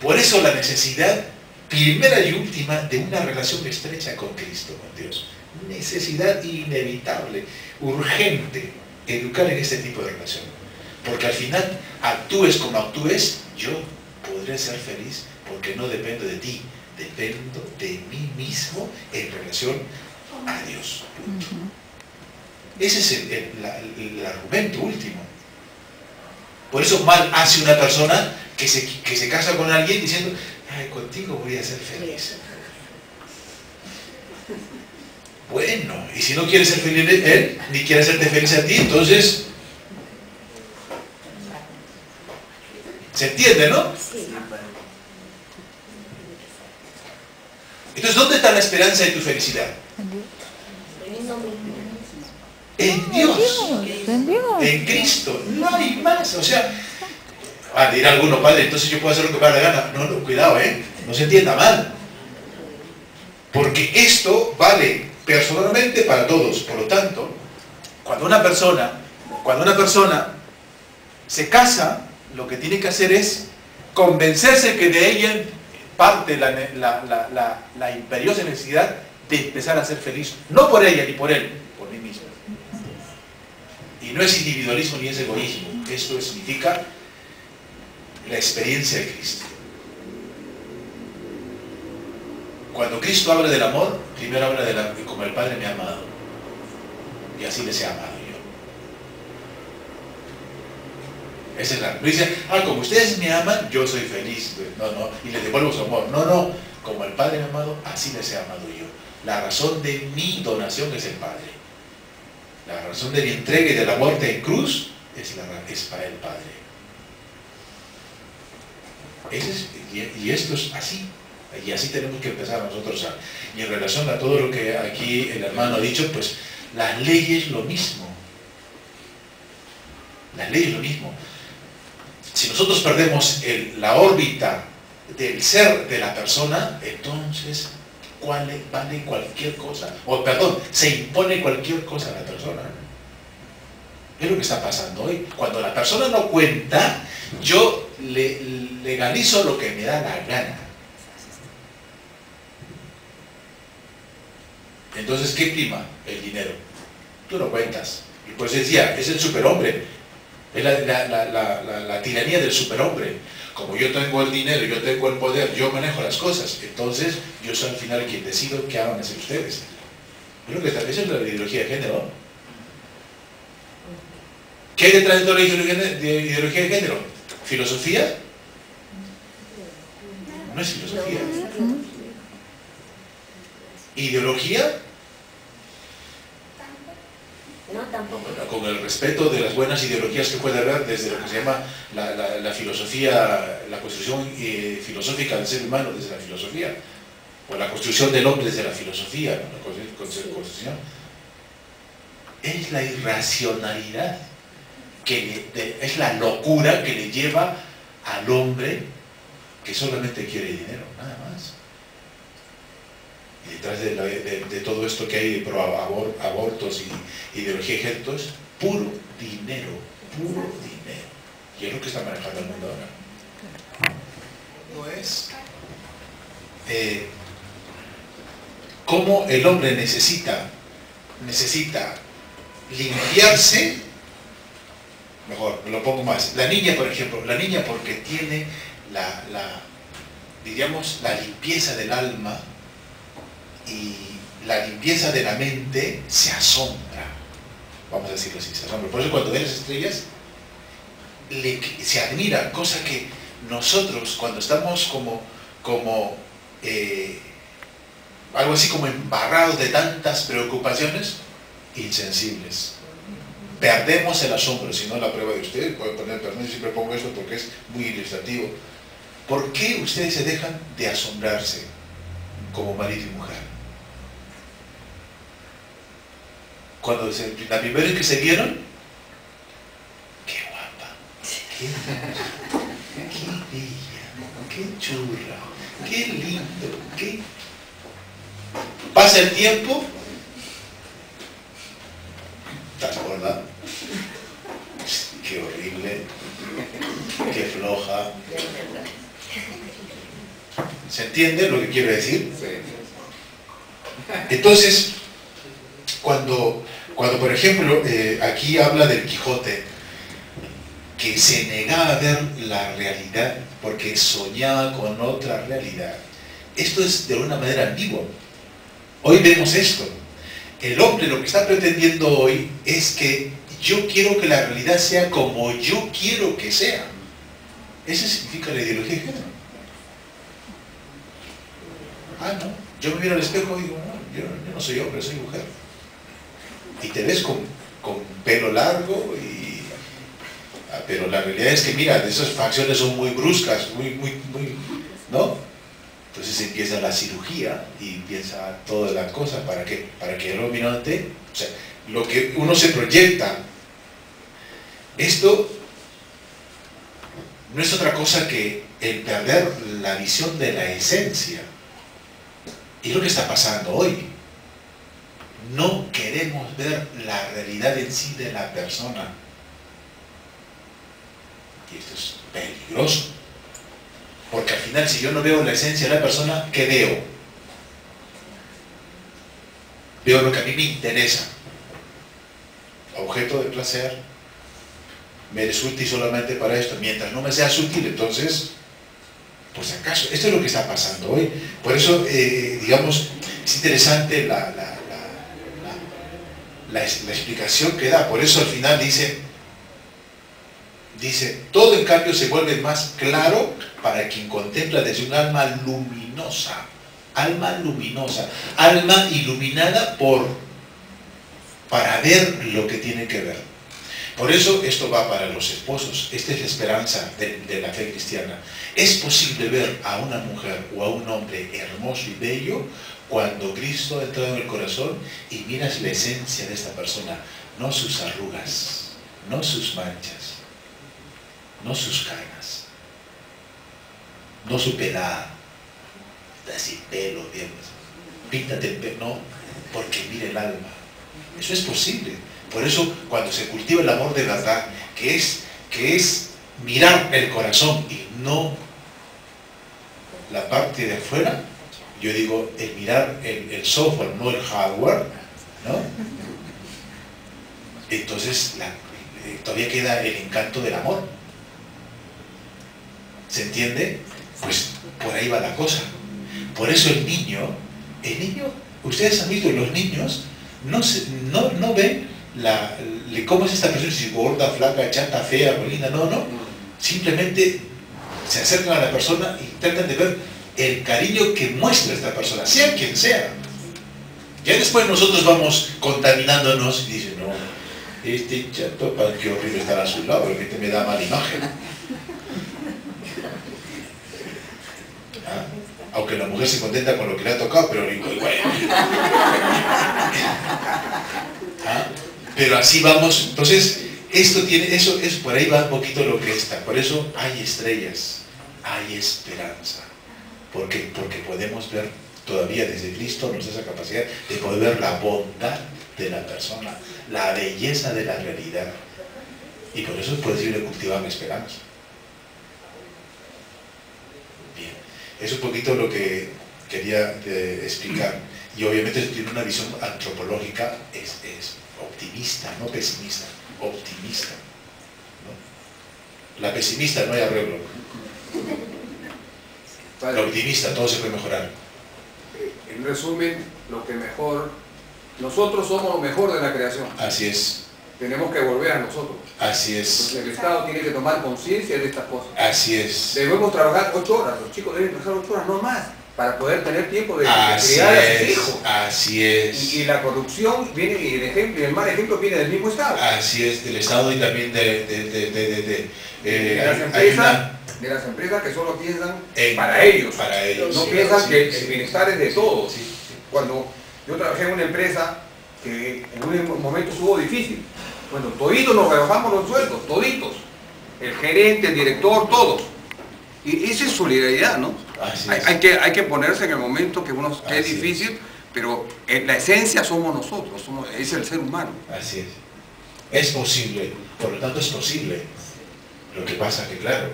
Speaker 1: Por eso la necesidad primera y última de una relación estrecha con Cristo, con Dios. Necesidad inevitable, urgente, educar en este tipo de relación. Porque al final, actúes como actúes, yo podré ser feliz porque no dependo de ti, dependo de mí mismo en relación a Dios. Ese es el argumento último. Por eso mal hace una persona que se casa con alguien diciendo, ay, contigo voy a ser feliz. Bueno, y si no quiere ser feliz él, ni quiere hacerte feliz a ti, entonces... ¿Se entiende, no? Entonces, ¿dónde está la esperanza de tu felicidad? En Dios, en Cristo, no hay más. O sea, dirá alguno, padre, entonces yo puedo hacer lo que me da la gana. No, cuidado, no se entienda mal. Porque esto vale personalmente para todos. Por lo tanto, cuando una persona se casa, lo que tiene que hacer es convencerse que de ella parte la imperiosa necesidad de empezar a ser feliz. No por ella ni por él, por mí mismo. Y no es individualismo ni es egoísmo. Esto significa la experiencia de Cristo. Cuando Cristo habla del amor, primero habla de como el Padre me ha amado. Y así les he amado yo. Esa es no dice, como ustedes me aman, yo soy feliz. No, y les devuelvo su amor. No, como el Padre me ha amado, así les he amado yo. La razón de mi donación es el Padre. La razón de mi entrega y de la muerte en cruz es para el Padre. Y esto es así. Y así tenemos que empezar nosotros y en relación a todo lo que aquí el hermano ha dicho, pues las leyes lo mismo. Las leyes lo mismo. Si nosotros perdemos la órbita del ser de la persona, entonces vale cualquier cosa. Se impone cualquier cosa a la persona. Es lo que está pasando hoy. Cuando la persona no cuenta, yo legalizo lo que me da la gana. Entonces, ¿qué prima? El dinero. Tú no cuentas. Y pues decía, es el superhombre. Es la tiranía del superhombre. Como yo tengo el dinero, yo tengo el poder, yo manejo las cosas. Entonces, yo soy al final quien decido qué van a hacer ustedes. Esa es la ideología de género. ¿Qué hay detrás de toda la ideología de género? ¿Filosofía? No es filosofía. ¿Ideología?
Speaker 3: No, tampoco.
Speaker 1: Con el respeto de las buenas ideologías que puede haber desde lo que se llama la filosofía, la construcción filosófica del ser humano desde la filosofía, o la construcción del hombre desde la filosofía, ¿no? La construcción. Es la irracionalidad, es la locura que le lleva al hombre que solamente quiere dinero, nada más. Y detrás de todo esto que hay pro abortos y ideología de género, es puro dinero, puro dinero. Y es lo que está manejando el mundo ahora. No es cómo el hombre necesita limpiarse. Mejor, lo pongo más. La niña, por ejemplo, porque tiene diríamos, la limpieza del alma y la limpieza de la mente, se asombra. Vamos a decirlo así, se asombra. Por eso cuando ve las estrellas, se admira, cosa que nosotros cuando estamos algo así como embarrados de tantas preocupaciones, insensibles. perdemos el asombro. Si no, la prueba de ustedes, puede poner, perdón, yo siempre pongo esto porque es muy ilustrativo. ¿Por qué ustedes se dejan de asombrarse como marido y mujer? Cuando la primera vez que se vieron, qué guapa, qué bella, qué churra, qué lindo, qué... Pasa el tiempo, ¿estás gorda? Qué horrible, qué floja. ¿Se entiende lo que quiero decir? Entonces, cuando por ejemplo, aquí habla del Quijote, que se negaba a ver la realidad porque soñaba con otra realidad. Esto es de una manera ambigua. Hoy vemos esto. El hombre lo que está pretendiendo hoy es que yo quiero que la realidad sea como yo quiero que sea. Eso significa la ideología de género. Ah, no. Yo me miro al espejo y digo, no, yo no soy hombre, soy mujer. Y te ves con pelo largo pero la realidad es que, mira, esas facciones son muy bruscas, muy, ¿no? Entonces empieza la cirugía y empieza toda la cosa. ¿Para qué? Para que el dominante, o sea, lo que uno se proyecta, esto no es otra cosa que el perder la visión de la esencia. Y es lo que está pasando hoy. No queremos ver la realidad en sí de la persona. Y esto es peligroso. Porque al final, si yo no veo la esencia de la persona, ¿qué veo? Veo lo que a mí me interesa. Objeto de placer. Me es útil solamente para esto. Mientras no me sea útil, entonces, pues acaso. Esto es lo que está pasando hoy. Por eso, digamos, es interesante la explicación que da. Por eso al final dice, todo en cambio se vuelve más claro para quien contempla desde un alma luminosa. Alma luminosa. Alma iluminada para ver lo que tiene que ver. Por eso esto va para los esposos. Esta es la esperanza de la fe cristiana. Es posible ver a una mujer o a un hombre hermoso y bello cuando Cristo ha entrado en el corazón y miras la esencia de esta persona, no sus arrugas, no sus manchas, no sus canas, no su pelada, así pelo, bien, píntate el pelo, no, porque mira el alma. Eso es posible. Por eso cuando se cultiva el amor de verdad, que es mirar el corazón y no la parte de afuera, yo digo, el mirar el software, no el hardware, ¿no? Entonces todavía queda el encanto del amor. ¿Se entiende? Pues por ahí va la cosa. Por eso el niño, ustedes han visto, los niños no ven cómo es esta persona, si gorda, flaca, chata, fea, linda, no. Simplemente se acercan a la persona y tratan de ver el cariño que muestra esta persona, sea quien sea. Ya después nosotros vamos contaminándonos y dicen, no, este chato, qué horrible estar a su lado, porque te me da mala imagen. ¿Ah? Aunque la mujer se contenta con lo que le ha tocado, pero digo, bueno. ¿Ah? Pero así vamos. Entonces, eso es por ahí va un poquito lo que está. Por eso hay estrellas, hay esperanza. ¿Por qué? Porque podemos ver todavía desde Cristo, nos da esa capacidad de poder ver la bondad de la persona, la belleza de la realidad. Y por eso es posible cultivar la esperanza. Bien, es un poquito lo que quería explicar. Y obviamente tiene una visión antropológica, es optimista, no pesimista, optimista, ¿no? La pesimista no hay arreglo.
Speaker 4: Vale.
Speaker 1: La optimista, todo se puede mejorar.
Speaker 4: En resumen, lo que mejor, nosotros somos lo mejor de la creación.
Speaker 1: Así es.
Speaker 4: Tenemos que volver a nosotros.
Speaker 1: Así es.
Speaker 4: Entonces el Estado tiene que tomar conciencia de estas cosas.
Speaker 1: Así es.
Speaker 4: Debemos trabajar 8 horas, los chicos deben trabajar 8 horas, no más, para poder tener tiempo de
Speaker 1: Así
Speaker 4: criar a sus
Speaker 1: es,
Speaker 4: hijos.
Speaker 1: así es.
Speaker 4: Y la corrupción viene, y el mal ejemplo viene del mismo Estado.
Speaker 1: Así es, del Estado y también
Speaker 4: de las empresas que solo piensan para ellos. No
Speaker 1: sí,
Speaker 4: piensan
Speaker 1: sí,
Speaker 4: que
Speaker 1: sí,
Speaker 4: el bienestar es de todos.
Speaker 1: Sí, sí.
Speaker 4: Cuando yo trabajé en una empresa que en un momento estuvo difícil, bueno, toditos nos rebajamos los sueldos, toditos. El gerente, el director, todos. Y esa es solidaridad, ¿no? Hay que ponerse en el momento que es difícil, pero en la esencia somos nosotros, es el ser humano.
Speaker 1: Así es. Es posible, por lo tanto es posible. Lo que pasa que, claro,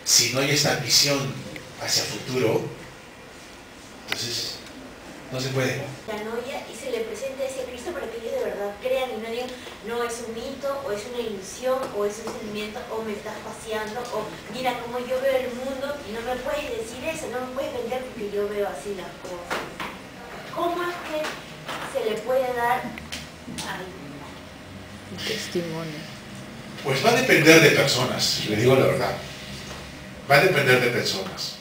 Speaker 1: si no hay esta visión hacia futuro, entonces no se puede.
Speaker 3: La novia y se le presenta ese Cristo para que ellos de verdad crean y no digan, no es un mito, o es una ilusión, o es un sentimiento, o me estás paseando, o mira cómo yo veo el mundo y no me puedes decir eso, no me puedes vender porque yo veo así las cosas. ¿Cómo es que se le puede dar
Speaker 5: un testimonio?
Speaker 1: Pues va a depender de personas, le digo la verdad. Va a depender de personas.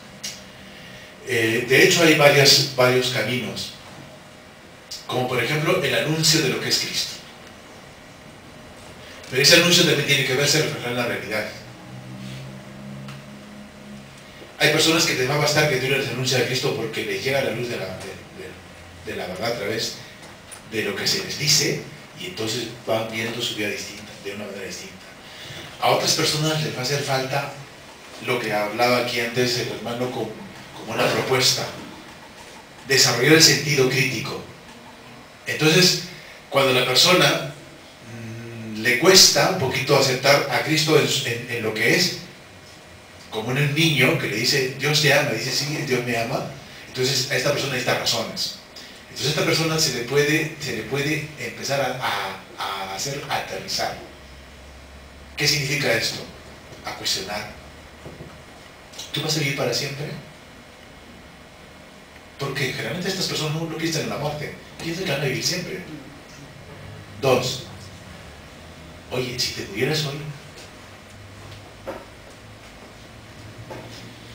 Speaker 1: De hecho hay varios caminos, como por ejemplo el anuncio de lo que es Cristo. Pero ese anuncio también tiene que verse reflejado en la realidad. Hay personas que te va a bastar que tú les anuncies a Cristo porque les llega la luz de la verdad a través de lo que se les dice, y entonces van viendo su vida distinta, de una manera distinta. A otras personas les va a hacer falta lo que hablaba aquí antes el hermano como una propuesta, desarrollar el sentido crítico. Entonces, cuando la persona le cuesta un poquito aceptar a Cristo en lo que es, como un niño que le dice, Dios te ama, dice, sí, Dios me ama, entonces a esta persona necesita razones. Entonces a esta persona se le puede empezar a hacer aterrizar. ¿Qué significa esto? A cuestionar. ¿Tú vas a vivir para siempre? Porque generalmente estas personas no piensan en la muerte, piensan que van a vivir siempre. 2. Oye, si te murieras hoy.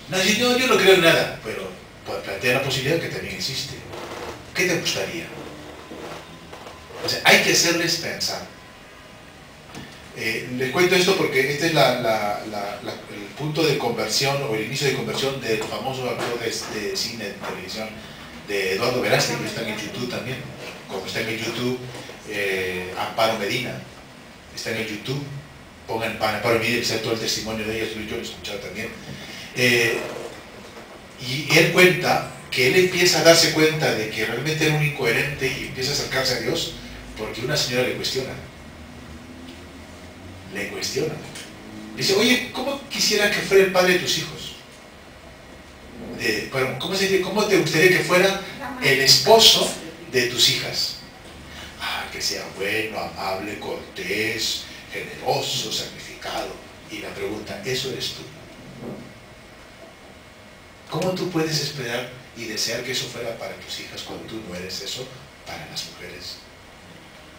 Speaker 1: No, yo no creo en nada, pero plantea la posibilidad que también existe. ¿Qué te gustaría? O sea, hay que hacerles pensar. Les cuento esto porque este es el punto de conversión o el inicio de conversión del famoso actor de cine, de televisión, de Eduardo Verástegui, que está en YouTube también, como está en el YouTube Amparo Medina, está en el YouTube, pongan Amparo Medina, que sea todo el testimonio de ella, yo lo he escuchado también. Y él cuenta que él empieza a darse cuenta de que realmente era un incoherente y empieza a acercarse a Dios porque una señora le cuestiona. Dice, oye, ¿cómo quisiera que fuera el padre de tus hijos? ¿Cómo te gustaría que fuera el esposo de tus hijas? Que sea bueno, amable, cortés, generoso, sacrificado. Y la pregunta, ¿eso eres tú? ¿Cómo tú puedes esperar y desear que eso fuera para tus hijas cuando tú no eres eso para las mujeres?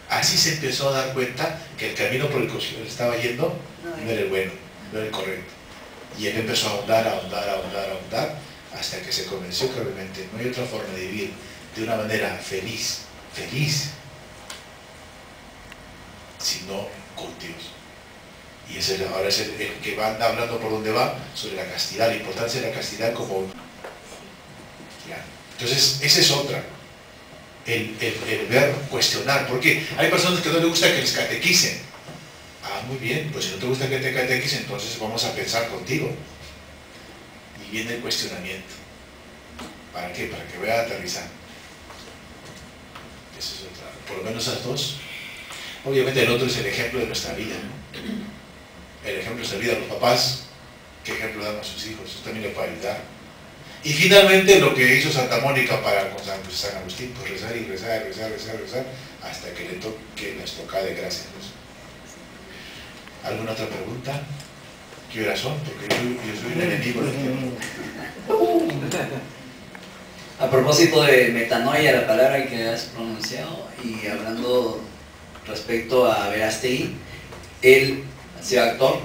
Speaker 1: Así se empezó a dar cuenta que el camino por el que él estaba yendo no era el bueno, no era el correcto. Y él empezó a ahondar, hasta que se convenció que realmente no hay otra forma de vivir de una manera feliz, sino con Dios. Y ese ahora es el que va hablando por donde va sobre la castidad, la importancia de la castidad como... ¿Ya? Entonces, esa es otra. El ver, cuestionar, porque hay personas que no les gusta que les catequicen. Muy bien, pues si no te gusta que te catequicen, entonces vamos a pensar contigo. Y viene el cuestionamiento. ¿Para qué? Para que vaya a aterrizar. Esa es otra. Por lo menos esas dos. Obviamente el otro es el ejemplo de nuestra vida, ¿no? El ejemplo de nuestra vida, los papás, ¿qué ejemplo dan a sus hijos? Eso también le puede ayudar. Y finalmente lo que hizo Santa Mónica con San Agustín, pues rezar y rezar, hasta que les toca de gracia. ¿Alguna otra pregunta? ¿Qué horas son? Porque yo soy un enemigo del tiempo.
Speaker 2: A propósito de metanoia, la palabra que has pronunciado, y hablando respecto a Verástegui, él ha sido actor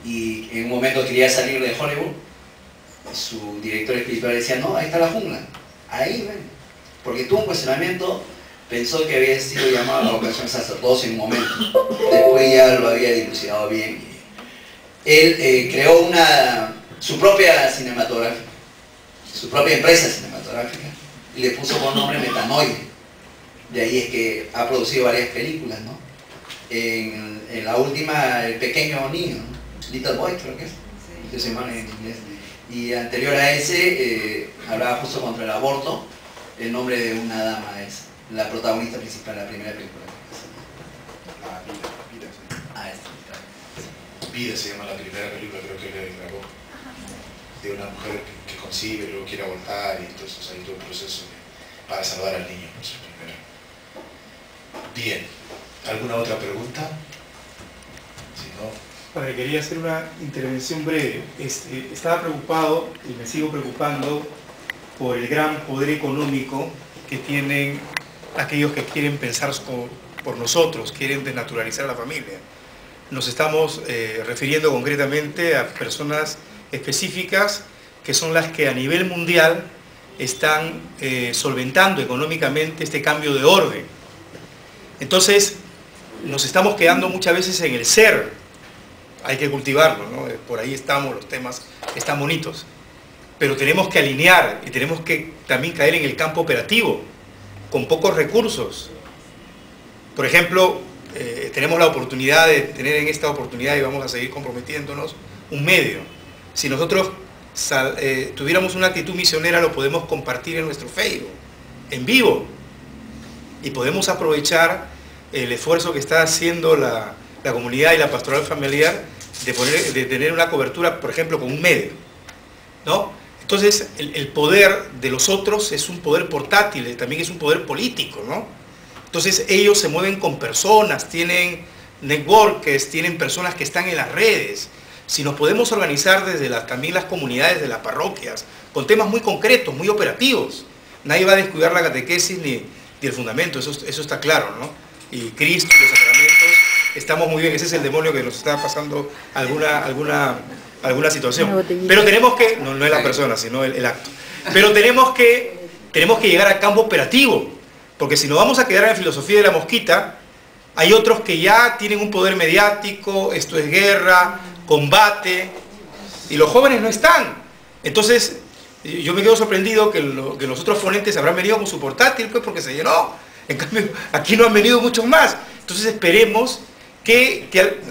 Speaker 2: y en un momento quería salir de Hollywood su director espiritual decía, no, ahí está la jungla, ahí ven, porque tuvo un cuestionamiento, pensó que había sido llamado a la vocación sacerdocio en un momento, después ya lo había dilucidado bien. Él creó su propia cinematográfica, su propia empresa cinematográfica, y le puso por nombre Metanoide. De ahí es que ha producido varias películas, ¿no? En la última, El pequeño niño, ¿no? Little Boy creo que es, que se llama en inglés. Y anterior a ese, hablaba justo contra el aborto. El nombre de una dama es la protagonista principal de la primera película.
Speaker 1: Vida, sí.
Speaker 2: Esta.
Speaker 1: Vida se llama la primera película, creo que le grabó, de una mujer que concibe, luego quiere abortar, y entonces hay todo el proceso para salvar al niño, ¿no? Bien, ¿alguna otra pregunta? Si no...
Speaker 5: Padre, quería hacer una intervención breve. Estaba preocupado y me sigo preocupando por el gran poder económico que tienen aquellos que quieren pensar por nosotros, quieren desnaturalizar a la familia. Nos estamos refiriendo concretamente a personas específicas que son las que a nivel mundial están solventando económicamente este cambio de orden. Entonces, nos estamos quedando muchas veces en el ser. Hay que cultivarlo, ¿no? Por ahí estamos, los temas están bonitos. Pero tenemos que alinear y tenemos que también caer en el campo operativo, con pocos recursos. Por ejemplo, tenemos la oportunidad de tener en esta oportunidad, y vamos a seguir comprometiéndonos, un medio. Si nosotros tuviéramos una actitud misionera, lo podemos compartir en nuestro Facebook, en vivo. Y podemos aprovechar el esfuerzo que está haciendo la comunidad y la pastoral familiar de tener una cobertura, por ejemplo, con un medio, ¿no? Entonces, el poder de los otros es un poder portátil, también es un poder político, ¿no? Entonces, ellos se mueven con personas, tienen networkers, tienen personas que están en las redes. Si nos podemos organizar desde también las comunidades de las parroquias, con temas muy concretos, muy operativos, nadie va a descuidar la catequesis ni el fundamento, eso está claro, ¿no? Y Cristo, los sacramentos, estamos muy bien. Ese es el demonio que nos está pasando alguna situación. Pero tenemos que, no es la persona, sino el acto. Pero tenemos que llegar al campo operativo, porque si nos vamos a quedar en la filosofía de la mosquita, hay otros que ya tienen un poder mediático, esto es guerra, combate, y los jóvenes no están. Entonces, yo me quedo sorprendido que los otros ponentes habrán venido con su portátil, pues porque se llenó. En cambio, aquí no han venido muchos más. Entonces esperemos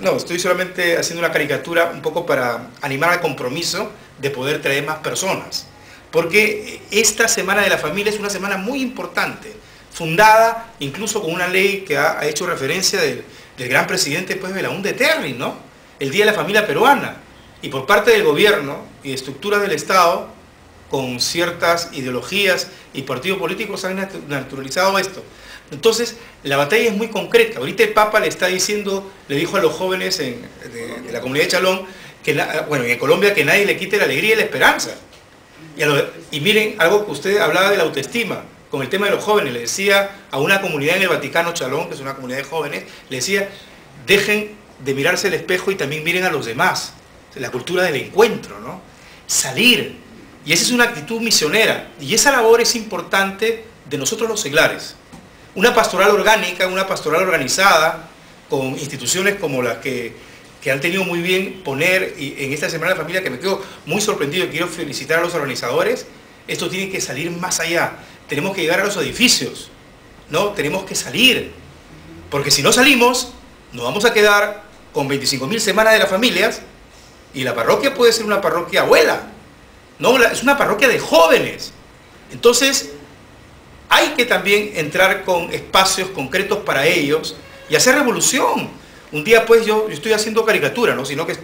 Speaker 5: no, estoy solamente haciendo una caricatura un poco para animar al compromiso de poder traer más personas. Porque esta Semana de la Familia es una semana muy importante, fundada incluso con una ley que ha hecho referencia del gran presidente pues, Belaúnde Terry, ¿no? El Día de la Familia Peruana. Y por parte del gobierno y estructuras del Estado, con ciertas ideologías y partidos políticos han naturalizado esto. Entonces, la batalla es muy concreta. Ahorita el Papa le dijo a los jóvenes de la comunidad de Chalón, en Colombia, que nadie le quite la alegría y la esperanza. Y miren, algo que usted hablaba de la autoestima, con el tema de los jóvenes, le decía a una comunidad en el Vaticano, Chalón, que es una comunidad de jóvenes, le decía, dejen de mirarse al espejo y también miren a los demás. La cultura del encuentro, ¿no? Salir. Y esa es una actitud misionera. Y esa labor es importante de nosotros los seglares. Una pastoral orgánica, una pastoral organizada, con instituciones como las que han tenido muy bien poner en esta Semana de la Familia, que me quedo muy sorprendido y quiero felicitar a los organizadores. Esto tiene que salir más allá. Tenemos que llegar a los edificios, ¿no? Tenemos que salir. Porque si no salimos, nos vamos a quedar con 25.000 semanas de las familias y la parroquia puede ser una parroquia abuela. No, es una parroquia de jóvenes. Entonces, hay que también entrar con espacios concretos para ellos y hacer revolución. Un día pues yo estoy haciendo caricatura, ¿no? Sino que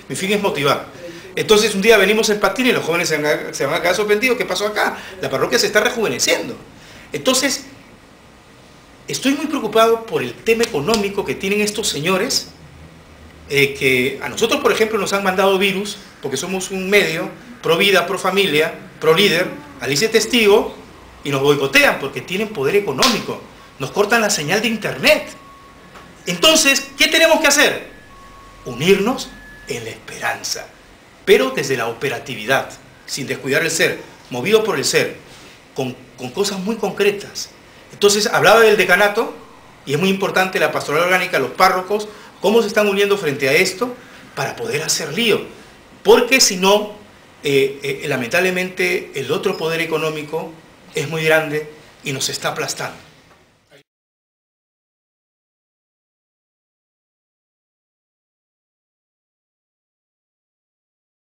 Speaker 5: mi fin es motivar. Entonces un día venimos en patín y los jóvenes se van a quedar sorprendidos. ¿Qué pasó acá? La parroquia se está rejuveneciendo. Entonces, estoy muy preocupado por el tema económico que tienen estos señores, que a nosotros, por ejemplo, nos han mandado virus, porque somos un medio, pro vida, pro familia, pro líder, Alicia es testigo, y nos boicotean porque tienen poder económico, nos cortan la señal de internet. Entonces, ¿qué tenemos que hacer? Unirnos en la esperanza, pero desde la operatividad. sin descuidar el ser, movido por el ser, con cosas muy concretas. Entonces hablaba del decanato, y es muy importante la pastoral orgánica, los párrocos, cómo se están uniendo frente a esto para poder hacer lío, porque si no, lamentablemente el otro poder económico es muy grande y nos está aplastando.